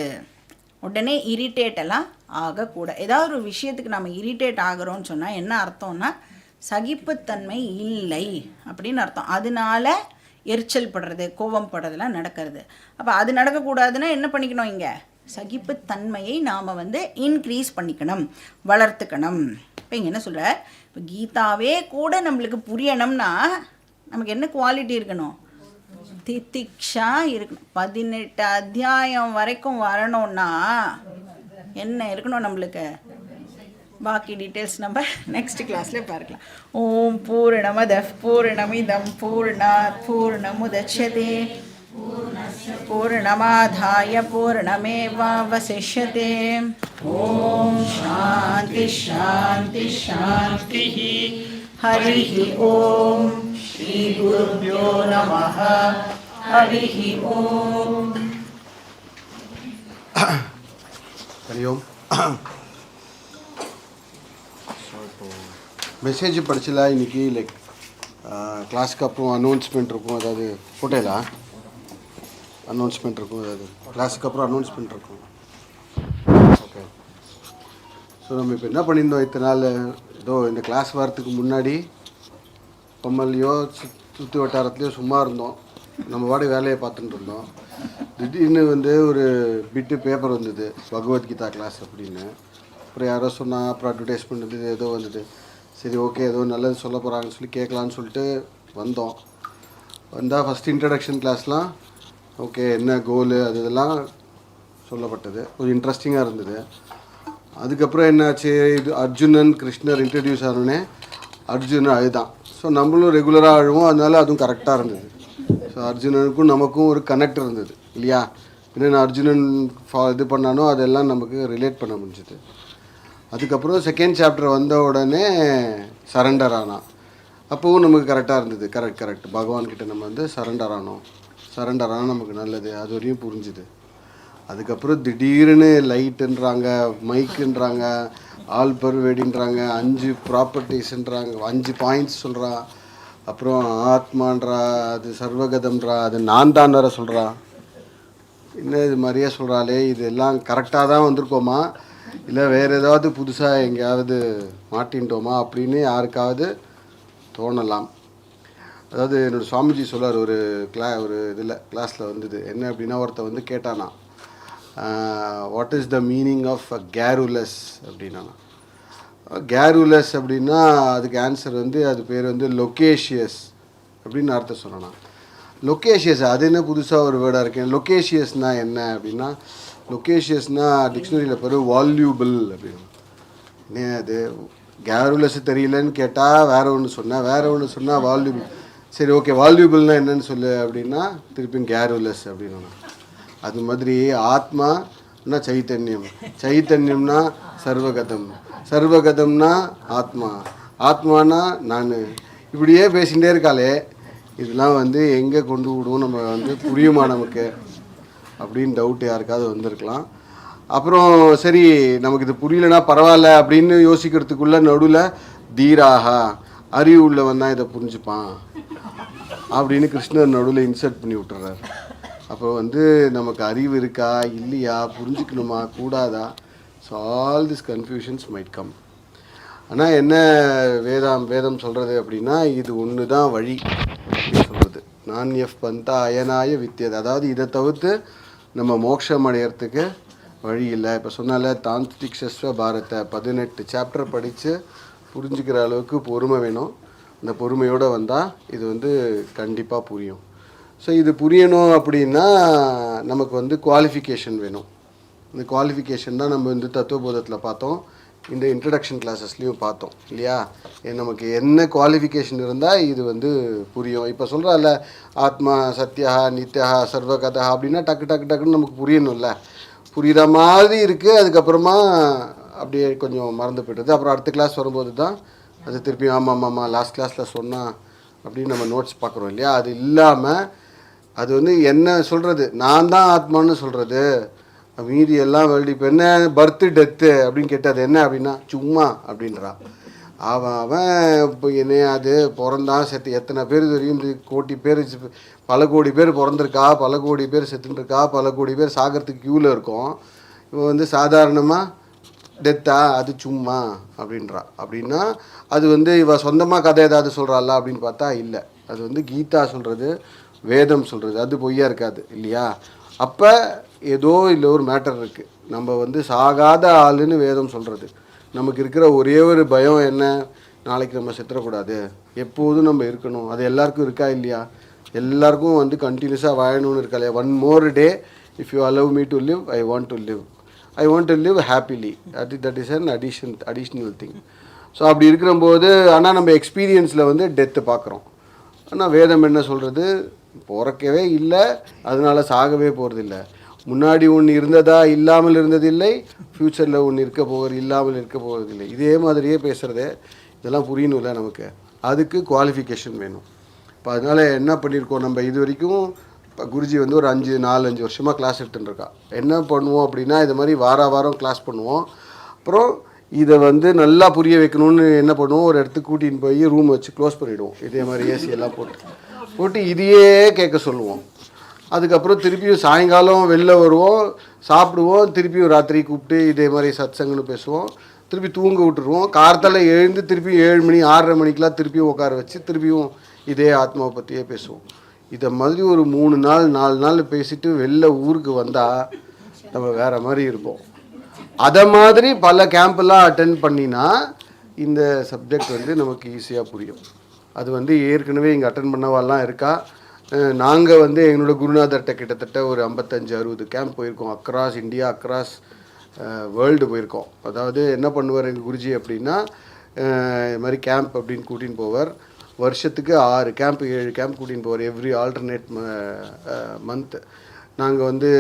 உடனே இரிட்டேட்டெல்லாம் ஆகக்கூடாது. ஏதாவது ஒரு விஷயத்துக்கு நம்ம இரிட்டேட் ஆகிறோன்னு சொன்னால் என்ன அர்த்தம்னா சகிப்புத்தன்மை இல்லை அப்படின்னு அர்த்தம். அதனால எரிச்சல் படுறது, கோபம் படுறதுலாம் நடக்கிறது. அப்போ அது நடக்கக்கூடாதுன்னா என்ன பண்ணிக்கணும், இங்கே சகிப்புத்தன்மையை நாம் வந்து இன்க்ரீஸ் பண்ணிக்கணும், வளர்த்துக்கணும். இப்போ இங்கே என்ன சொல்கிற, இப்போ கீதாவே கூட நம்மளுக்கு புரியணும்னா நமக்கு என்ன குவாலிட்டி இருக்கணும், திதிக்ஷா இருக்கணும். 18 அத்தியாயம் வரைக்கும் வரணும்னா என்ன இருக்கணும் நம்மளுக்கு, பாக்கி டீட்டெயில்ஸ் நம்ம நெக்ஸ்ட் கிளாஸில் பார்க்கலாம். ஓம் பூர்ணமதః பூர்ணமிதம் பூர்ணாத் பூர்ணமுதச்யதே பூர்ணமாதாய பூர்ணமேவாவசிஷ்யதே. ஓம் சாந்தி சாந்தி சாந்தி. ஹரிः ஓம். ஸ்ரீ குருभ्यो நமः. ஹரிः ஓம். ஹரி ஓம். மெசேஜ் படிச்சல இன்னைக்கு லைக் கிளாஸ்க்கு அப்புறம் அனௌன்ஸ்மெண்ட் இருக்கும், அதாவது போட்டேலா அனௌன்ஸ்மெண்ட் இருக்கும், அதாவது கிளாஸுக்கு அப்புறம் அனௌன்ஸ்மெண்ட் இருக்கும். ஓகே. ஸோ நம்ம இப்போ என்ன பண்ணியிருந்தோம் இத்தனை நாள், ஏதோ இந்த கிளாஸ் வரத்துக்கு முன்னாடி பம்மல்லையோ சுற்றி வட்டாரத்துலையோ சும்மா இருந்தோம், நம்ம வாடி வேலையை பார்த்துட்டு இருந்தோம். திடீர்னு வந்து ஒரு பிட்டு பேப்பர் வந்தது, பகவத்கீதா கிளாஸ் அப்படின்னு. அப்புறம் யாரோ சொன்னால், அப்புறம் அட்வர்டைஸ்மெண்ட் வந்தது, ஏதோ வந்தது. சரி ஓகே, ஏதோ நல்லது சொல்ல போகிறாங்கன்னு சொல்லி கேட்கலான்னு சொல்லிட்டு வந்தோம். வந்தால் ஃபஸ்ட் இன்ட்ரடக்ஷன் கிளாஸ்லாம் ஓகே, என்ன கோலு அது இதெல்லாம் சொல்லப்பட்டது, ஒரு இன்ட்ரெஸ்டிங்காக இருந்தது. அதுக்கப்புறம் என்னாச்சு, இது அர்ஜுனன் கிருஷ்ணர் இன்ட்ரடியூஸ் ஆனோடனே அர்ஜுனன் அதுதான். ஸோ நம்மளும் ரெகுலராக அழுவோம், அதனால அதுவும் கரெக்டாக இருந்தது. ஸோ அர்ஜுனனுக்கும் நமக்கும் ஒரு கனெக்ட் இருந்தது இல்லையா. என்னென்ன அர்ஜுனன் இது பண்ணானோ அதெல்லாம் நமக்கு ரிலேட் பண்ண முடிஞ்சுது. அதுக்கப்புறம் செகண்ட் சாப்டர் வந்த உடனே சரண்டர் ஆனான், அப்போவும் நமக்கு கரெக்டாக இருந்தது. கரெக்ட் பகவான்கிட்ட நம்ம வந்து சரண்டர் ஆனோம், சரண்டர் ஆனால் நமக்கு நல்லது, அது வரையும் புரிஞ்சுது. அதுக்கப்புறம் திடீர்னு லைட்டுன்றாங்க, மைக்குன்றாங்க, ஆல் பர்வேடின்றாங்க, 5 ப்ராப்பர்ட்டிஸ்ன்றாங்க, 5 பாயிண்ட்ஸ் சொல்கிறா. அப்புறம் ஆத்மான்றா, அது சர்வகதம்ன்றா, அது நான் தான் வர சொல்கிறா. இன்னும் இது மாதிரியே சொல்கிறாளே, இது எல்லாம் கரெக்டாக தான் வந்திருக்கோமா, இல்லை வேறு ஏதாவது புதுசாக எங்கேயாவது மாட்டின்ட்டோமா அப்படின்னு யாருக்காவது தோணலாம். அதாவது என்னோடய சுவாமிஜி சொல்லார், ஒரு இதில் கிளாஸில் வந்தது என்ன அப்படின்னா, ஒருத்தர் வந்து கேட்டானா, what is the meaning of careless அப்படின்னா. கேருலஸ் அப்படின்னா அதுக்கு ஆன்சர் வந்து அது பேர் வந்து லொக்கேஷியஸ் அப்படின்னு அர்த்தம் சொன்னானா. லொக்கேஷியஸ் அது என்ன புதுசாக ஒரு வேர்டாக இருக்கேன். லொக்கேஷியஸ்னால் என்ன அப்படின்னா, லொக்கேஷியஸ்னால் டிக்ஷனரியில் பேர் வால்யூபிள் அப்படின்னு. ஏன் அது கேருலஸ் தெரியலன்னு கேட்டால் வேறு ஒன்று சொன்னேன், வேறு ஒன்று சொன்னால் வால்யூபிள். சரி ஓகே, வால்யூபிள்னால் என்னன்னு சொல்லு அப்படின்னா திருப்பியும் கேருலஸ் அப்படின்னா. அது மாதிரி ஆத்மானா சைத்தன்யம், சைத்தன்யம்னா சர்வகதம், சர்வகதம்னா ஆத்மா, ஆத்மானா நான். இப்படியே பேசிகிட்டே இருக்காளே, இதெல்லாம் வந்து எங்கே கொண்டு விடுவோம், நம்ம வந்து புரியுமா நமக்கு அப்படின்னு டவுட் யாருக்காவது வந்திருக்கலாம். அப்புறம் சரி நமக்கு இது புரியலனா பரவாயில்ல அப்படின்னு யோசிக்கிறதுக்குள்ள நடுவில் தீராகா, அறிவு உள்ளவன் தான் இதை புரிஞ்சுப்பான் அப்படின்னு கிருஷ்ணர் நடுவில் இன்சர்ட் பண்ணி விட்டுறாரு. அப்போ வந்து நமக்கு அறிவு இருக்கா இல்லையா, புரிஞ்சுக்கணுமா கூடாதா, so all this confusions might come. ஆனால் என்ன வேதம் சொல்கிறது அப்படின்னா, இது ஒன்று தான் வழி சொல்கிறது. நான்யஃப் பந்தா அயனாய வித்தியது, அதாவது இதை தவிர்த்து நம்ம மோட்சம் அடையிறதுக்கு வழி இல்லை. இப்போ சொன்னால தாந்திரிக்ஷஸ்வ பாரத்தை 18 சாப்டர் படித்து புரிஞ்சுக்கிற அளவுக்கு பொறுமை வேணும். அந்த பொறுமையோடு வந்தால் இது வந்து கண்டிப்பாக புரியும். ஸோ இது புரியணும் அப்படின்னா நமக்கு வந்து குவாலிஃபிகேஷன் வேணும். இந்த குவாலிஃபிகேஷன் தான் நம்ம வந்து தத்துவபோதத்தில் பார்த்தோம், இந்த இன்ட்ரடக்ஷன் கிளாஸஸ்லேயும் பார்த்தோம் இல்லையா. நமக்கு என்ன குவாலிஃபிகேஷன் இருந்தால் இது வந்து புரியும். இப்போ சொல்கிறால ஆத்மா சத்யா நித்யா சர்வகதா அப்படின்னா டக்குன்னு நமக்கு புரியணும்ல. புரிகிற மாதிரி இருக்குது, அதுக்கப்புறமா அப்படியே கொஞ்சம் மறந்து போய்ட்டுது. அப்புறம் அடுத்த கிளாஸ் வரும்போது தான் அது திருப்பி ஆமாம் லாஸ்ட் கிளாஸில் சொன்னால் அப்படின்னு நம்ம நோட்ஸ் பார்க்குறோம் இல்லையா. அது இல்லாமல் அது வந்து என்ன சொல்கிறது, நான் தான் ஆத்மான்னு சொல்கிறது, மீதி எல்லாம் வேர்ல்டு. இப்போ என்ன பர்த்து டெத்து அப்படின்னு கேட்டால் அது என்ன அப்படின்னா சும்மா அப்படின்றான். அவன் இப்போ என்ன அது பிறந்தான் செத்து எத்தனை பேர் தெரியும், கோடி பேர், பல கோடி பேர் பிறந்திருக்கா, பல கோடி பேர் செத்துட்டுருக்கா, பல கோடி பேர் சாகிறதுக்கு க்யூவில் இருக்கும். இவன் வந்து சாதாரணமாக டெத்தா அது சும்மா அப்படின்றா. அப்படின்னா அது வந்து இவ சொந்தமாக கதை ஏதாவது சொல்கிறாளா அப்படின்னு பார்த்தா இல்லை. அது வந்து கீதா சொல்கிறது, வேதம் சொல்கிறது, அது பொய்யா இருக்காது இல்லையா? அப்போ ஏதோ இல்லை ஒரு மேட்டர் இருக்குது. நம்ம வந்து சாகாத ஆளுன்னு வேதம் சொல்கிறது. நமக்கு இருக்கிற ஒரே ஒரு பயம் என்ன, நாளைக்கு நம்ம செத்துறக்கூடாது, எப்போதும் நம்ம இருக்கணும். அது எல்லாருக்கும் இருக்கா இல்லையா? எல்லாருக்கும் வந்து கண்டினியூஸாக வாழணும்னு இருக்கா இல்லையா? One more day if you allow me to live, I want to live, I want to live happily. That is an additional thing. So அப்படி இருக்கிறம்போது ஆனால் நம்ம எக்ஸ்பீரியன்ஸில் வந்து டெத்து பார்க்குறோம். ஆனால் வேதம் என்ன சொல்கிறது, பிறக்கவே இல்லை அதனால சாகவே போகிறதில்ல. முன்னாடி ஒன்று இருந்ததா இல்லாமல் இருந்ததில்லை, ஃப்யூச்சரில் ஒன்று இருக்க போகிறது இல்லாமல் இருக்க போவதில்லை. இதே மாதிரியே பேசுகிறதே. இதெல்லாம் புரியணும்ல நமக்கு. அதுக்கு குவாலிஃபிகேஷன் வேணும். இப்போ அதனால் என்ன பண்ணியிருக்கோம் நம்ம இது வரைக்கும், இப்போ குருஜி வந்து ஒரு 4-5 வருஷமாக கிளாஸ் எடுத்துட்டுருக்கா. என்ன பண்ணுவோம் அப்படின்னா இது மாதிரி வாரம் கிளாஸ் பண்ணுவோம். அப்புறம் இதை வந்து நல்லா புரிய வைக்கணும்னு என்ன பண்ணுவோம், ஒரு இடத்துக்கு கூட்டின்னு போய் ரூம் வச்சு க்ளோஸ் பண்ணிவிடுவோம். இதே மாதிரி ஏசி எல்லாம் போட்டு இதையே கேட்க சொல்லுவோம். அதுக்கப்புறம் திருப்பியும் சாயங்காலம் வெளில வருவோம், சாப்பிடுவோம், திருப்பியும் ராத்திரி கூப்பிட்டு இதே மாதிரி சத்சங்கன்னு பேசுவோம், திருப்பி தூங்க விட்டுருவோம். கார்த்தால எழுந்து திருப்பியும் 7 மணி 6:30 மணிக்கெலாம் திருப்பியும் உட்கார வச்சு திருப்பியும் இதே ஆத்மாவை பற்றியே பேசுவோம். இதை மாதிரி ஒரு 3 நாள் 4 நாள் பேசிட்டு வெளில ஊருக்கு வந்தால் நம்ம வேறு மாதிரி இருப்போம். அதை மாதிரி பல கேம்பெல்லாம் அட்டென்ட் பண்ணினா இந்த சப்ஜெக்ட் வந்து நமக்கு ஈஸியாக புரியும். அது வந்து ஏற்கனவே இங்கே அட்டன் பண்ணவாலாம் இருக்கா. நாங்கள் வந்து எங்களோட குருநாதர்கிட்ட கிட்டத்தட்ட ஒரு 55-60 கேம்ப் போயிருக்கோம். அக்ராஸ் இந்தியா, அக்ராஸ் வேர்ல்டு போயிருக்கோம். அதாவது என்ன பண்ணுவார் எங்கள் குருஜி அப்படின்னா, இது மாதிரி கேம்ப் அப்படின்னு கூட்டின்னு போவார். வருஷத்துக்கு 6 கேம்ப் 7 கேம்ப் கூட்டின்னு போவார், எவ்ரி ஆல்டர்னேட் மந்த். நாங்கள் வந்து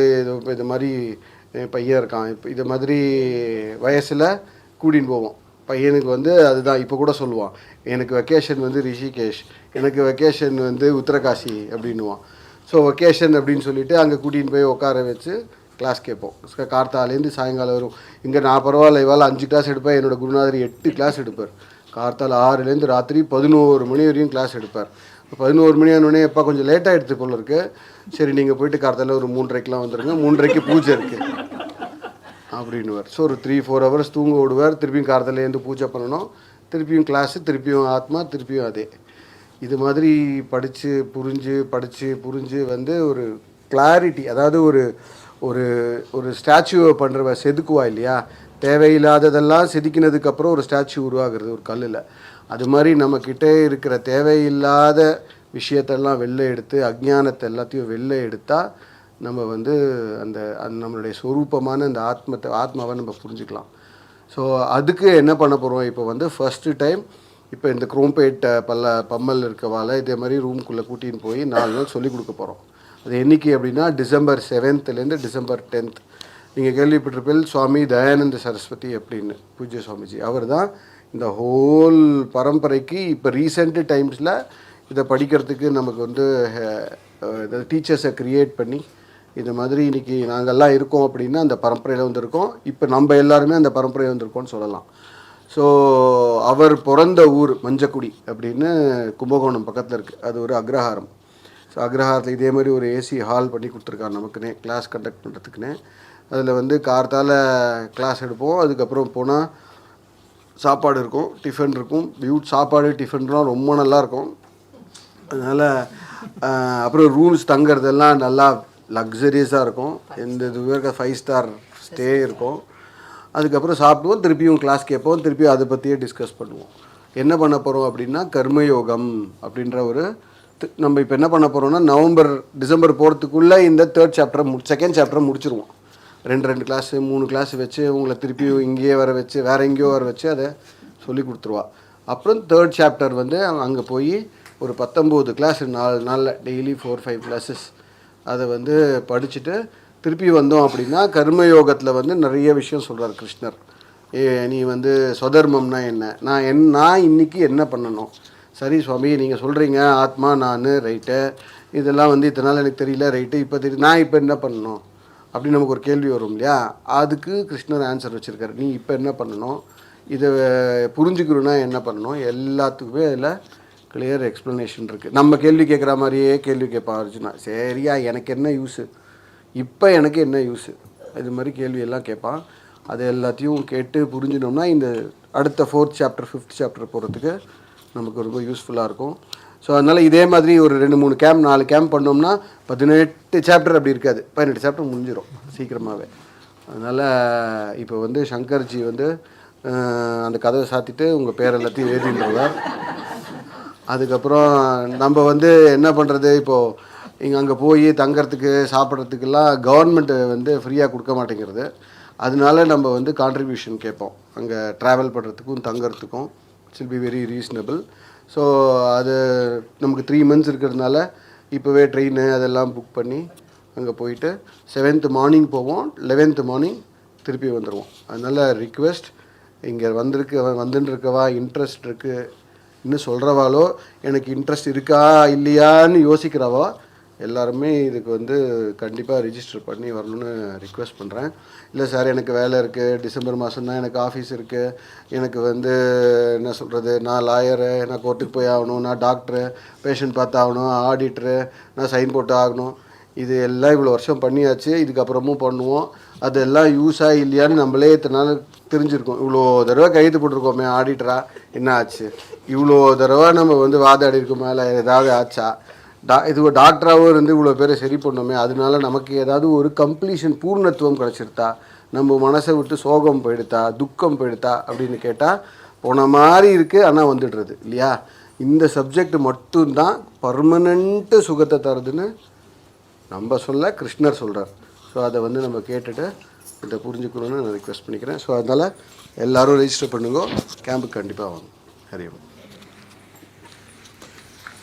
இது மாதிரி பையன் இருக்கான், இப்போ இது மாதிரி வயசில் கூட்டின்னு போவோம். பையனுக்கு வந்து அதுதான் இப்போ கூட சொல்லுவான், எனக்கு வெக்கேஷன் வந்து ரிஷிகேஷ், எனக்கு வெக்கேஷன் வந்து உத்தரகாசி அப்படின்னுவான். ஸோ வெக்கேஷன் அப்படின்னு சொல்லிவிட்டு அங்கே கூட்டின்னு போய் உட்கார வச்சு கிளாஸ் கேட்போம். கார்த்தாலேருந்து சாயங்காலம் வரும். இங்கே நான் பரவாயில்ல, இவாள் 5 கிளாஸ் எடுப்பேன், என்னோடய குருநாதர் 8 கிளாஸ் எடுப்பார். கார்த்தால் 6லேருந்து ராத்திரி 11 மணி வரையும் கிளாஸ் எடுப்பார். 11 மணி ஆனோடனே எப்போ கொஞ்சம் லேட்டாக எடுத்து போல இருக்குது, சரி நீங்கள் போயிட்டு கார்த்தால ஒரு 3:30க்கெலாம் வந்துடுங்க, 3:30க்கு பூஜை இருக்குது அப்படின்னுவார். ஸோ ஒரு 3-4 ஹவர்ஸ் தூங்க விடுவார். திருப்பியும் கார்த்தாலேருந்து பூஜை பண்ணணும், திருப்பியும் கிளாஸு, திருப்பியும் ஆத்மா, திருப்பியும் அதே. இது மாதிரி படித்து புரிஞ்சு வந்து ஒரு கிளாரிட்டி, அதாவது ஒரு ஒரு ஒரு ஸ்டாச்சுவை பண்ணுறவ செதுக்குவா இல்லையா, தேவையில்லாததெல்லாம் செதுக்கினதுக்கப்புறம் ஒரு ஸ்டாச்சு உருவாகிறது ஒரு கல்லில். அது மாதிரி நம்மக்கிட்டே இருக்கிற தேவையில்லாத விஷயத்தெல்லாம் வெளில எடுத்து, அஜ்ஞானத்தை எல்லாத்தையும் வெளில எடுத்தால் நம்ம வந்து அந்த நம்மளுடைய சொரூபமான அந்த ஆத்மாவை நம்ம புரிஞ்சுக்கலாம். ஸோ அதுக்கு என்ன பண்ண போகிறோம், இப்போ வந்து ஃபஸ்ட்டு டைம் இப்போ இந்த குரோம்பேட் பம்மல் இருக்கவால இதே மாதிரி ரூம்குள்ளே கூட்டின்னு போய் 4 நாள் சொல்லிக் கொடுக்க போகிறோம். அது என்றைக்கு அப்படின்னா டிசம்பர் 7th டிசம்பர் 10th. நீங்கள் கேள்விப்பட்டிருப்பேன் சுவாமி தயானந்த சரஸ்வதி அப்படின்னு பூஜ்ய சுவாமிஜி. அவர் தான் இந்த ஹோல் பரம்பரைக்கு இப்போ ரீசெண்ட் டைம்ஸில் இதை படிக்கிறதுக்கு நமக்கு வந்து டீச்சர்ஸை க்ரியேட் பண்ணி இது மாதிரி இன்றைக்கி நாங்கள்லாம் இருக்கோம் அப்படின்னா அந்த பரம்பரையில் வந்திருக்கோம். இப்போ நம்ம எல்லாருமே அந்த பரம்பரையில் வந்திருக்கோம்னு சொல்லலாம். ஸோ அவர் பிறந்த ஊர் மஞ்சக்குடி அப்படின்னு கும்பகோணம் பக்கத்தில் இருக்குது. அது ஒரு அக்ரஹாரம். ஸோ அக்ரஹாரத்தில் இதே மாதிரி ஒரு ஏசி ஹால் பண்ணி கொடுத்துருக்காரு நமக்குன்னே கிளாஸ் கண்டக்ட் பண்ணுறதுக்குன்னே. அதில் வந்து கார்த்தால கிளாஸ் எடுப்போம், அதுக்கப்புறம் போனால் சாப்பாடு இருக்கும், டிஃபன் இருக்கும். சாப்பாடு டிஃபன்லாம் ரொம்ப நல்லாயிருக்கும். அதனால் அப்புறம் ரூம்ஸ் தங்குறதெல்லாம் நல்லா லக்ஸரியஸாக இருக்கும். எந்த இதுவே 5 ஸ்டார் ஸ்டே இருக்கும். அதுக்கப்புறம் சாப்பிடுவோம், திருப்பியும் கிளாஸ் கேட்போம், திருப்பியும் அதை பற்றியே டிஸ்கஸ் பண்ணுவோம். என்ன பண்ண போகிறோம் அப்படின்னா கர்மயோகம் அப்படின்ற ஒரு நம்ம இப்போ என்ன பண்ண போகிறோம்னா டிசம்பர் போகிறதுக்குள்ளே இந்த 3rd சாப்டரை 2nd சாப்டரை முடிச்சிருவோம். 2 கிளாஸு 3 கிளாஸ் வச்சு உங்களை திருப்பியும் இங்கேயே வர வச்சு வேறு எங்கேயோ வர வச்சு அதை சொல்லி கொடுத்துருவா. அப்புறம் 3rd சாப்டர் வந்து அங்கே போய் ஒரு 19 கிளாஸ் 4 நாளில் டெய்லி 4-5 கிளாஸஸ் அதை வந்து படிச்சுட்டு திருப்பி வந்தோம் அப்படின்னா கர்மயோகத்தில் வந்து நிறைய விஷயம் சொல்கிறார் கிருஷ்ணர். நீ வந்து ஸ்வதர்மம்னா என்ன, நான் இன்றைக்கி என்ன பண்ணணும், சரி சுவாமி நீங்கள் சொல்கிறீங்க ஆத்மா நான் ரைட்டு, இதெல்லாம் வந்து இத்தனை நாள் எனக்கு தெரியல ரைட்டு இப்போ தெரியும் நான் இப்போ என்ன பண்ணணும் அப்படின்னு நமக்கு ஒரு கேள்வி வரும் இல்லையா, அதுக்கு கிருஷ்ணர் ஆன்சர் வச்சுருக்காரு. நீ இப்போ என்ன பண்ணணும், இதை புரிஞ்சுக்கணுன்னா என்ன பண்ணணும், எல்லாத்துக்குமே அதில் கிளியர் எக்ஸ்ப்ளனேஷன் இருக்குது. நம்ம கேள்வி கேட்குற மாதிரியே கேள்வி கேட்பான் அர்ஜுனா. சரியா எனக்கு என்ன யூஸு, இப்போ எனக்கு என்ன யூஸு, இது மாதிரி கேள்வியெல்லாம் கேட்பான். அது எல்லாத்தையும் கேட்டு புரிஞ்சினோம்னா இந்த அடுத்த 4th chapter 5th chapter போகிறதுக்கு நமக்கு ரொம்ப யூஸ்ஃபுல்லாக இருக்கும். ஸோ அதனால் இதே மாதிரி ஒரு 2-3 கேம்ப் 4 கேம்ப் பண்ணோம்னா 18 chapter அப்படி இருக்காது, 18 chapter முடிஞ்சிடும் சீக்கிரமாகவே. அதனால் இப்போ வந்து சங்கர்ஜி வந்து அந்த கதவை சாத்திட்டு உங்கள் பேர் எல்லாத்தையும் எழுதிடுவார். அதுக்கப்புறம் நம்ம வந்து என்ன பண்ணுறது, இப்போது இங்கே அங்கே போய் தங்கறதுக்கு சாப்பிட்றதுக்கெல்லாம் கவர்மெண்ட்டு வந்து ஃப்ரீயாக கொடுக்க மாட்டேங்கிறது. அதனால நம்ம வந்து கான்ட்ரிபியூஷன் கேட்போம் அங்கே ட்ராவல் பண்ணுறதுக்கும் தங்கறதுக்கும். It's will be very reasonable. So அது நமக்கு 3 months இருக்கிறதுனால இப்போவே ட்ரெயின் அதெல்லாம் புக் பண்ணி அங்கே போயிட்டு 7th morning போவோம், 11th morning திருப்பி வந்துடுவோம். அதனால் ரிக்வெஸ்ட், இங்கே வந்துன்னு இருக்கவா இன்ட்ரெஸ்ட் இருக்குது இன்னும் சொல்கிறவாளோ, எனக்கு இன்ட்ரெஸ்ட் இருக்கா இல்லையான்னு யோசிக்கிறவா எல்லாருமே இதுக்கு வந்து கண்டிப்பாக ரிஜிஸ்டர் பண்ணி வரணும்னு ரிக்வெஸ்ட் பண்ணுறேன். இல்லை சார் எனக்கு வேலை இருக்குது, டிசம்பர் மாதம் தான் எனக்கு ஆஃபீஸ் இருக்குது, எனக்கு வந்து என்ன சொல்கிறது, நான் லாயரு, நான் கோர்ட்டுக்கு போய் ஆகணும், நான் டாக்டரு, பேஷண்ட் பார்த்து ஆகணும், ஆடிட்டரு, நான் சைன் போட்டு ஆகணும், இது எல்லாம் இவ்வளோ வருஷம் பண்ணியாச்சு, இதுக்கப்புறமும் பண்ணுவோம், அதெல்லாம் யூஸாக இல்லையான்னு நம்மளே இத்தனை நாள் தெரிஞ்சிருக்கோம். இவ்வளோ தடவை கைது போட்டிருக்கோமே ஆடிட்டரா, என்ன ஆச்சு, இவ்வளோ தடவை நம்ம வந்து வாதாடி இருக்கோம், மேலே ஏதாவது ஆச்சா, இது ஒரு டாக்டராகவும் இருந்து இவ்வளோ பேரை சரி பண்ணோமே, அதனால நமக்கு ஏதாவது ஒரு கம்ப்ளீஷன் பூர்ணத்துவம் கிடச்சிருத்தா, நம்ம மனசை விட்டு சோகம் போயிடுத்தா, துக்கம் போயிடுத்தா அப்படின்னு கேட்டால் போன மாதிரி இருக்குது, ஆனால் வந்துடுறது இல்லையா. இந்த சப்ஜெக்ட் மட்டும்தான் பர்மனண்ட்டு சுகத்தை தருதுன்னு நம்ம சொல்ல கிருஷ்ணர் சொல்கிறார். ஸோ அதை வந்து நம்ம கேட்டுட்டு இதை புரிஞ்சுக்கணுன்னு நான் ரிக்வெஸ்ட் பண்ணிக்கிறேன். ஸோ அதனால் எல்லோரும் ரெஜிஸ்டர் பண்ணுங்க, கேம்புக்கு கண்டிப்பாக வாங்க. ஹரி ஓம்.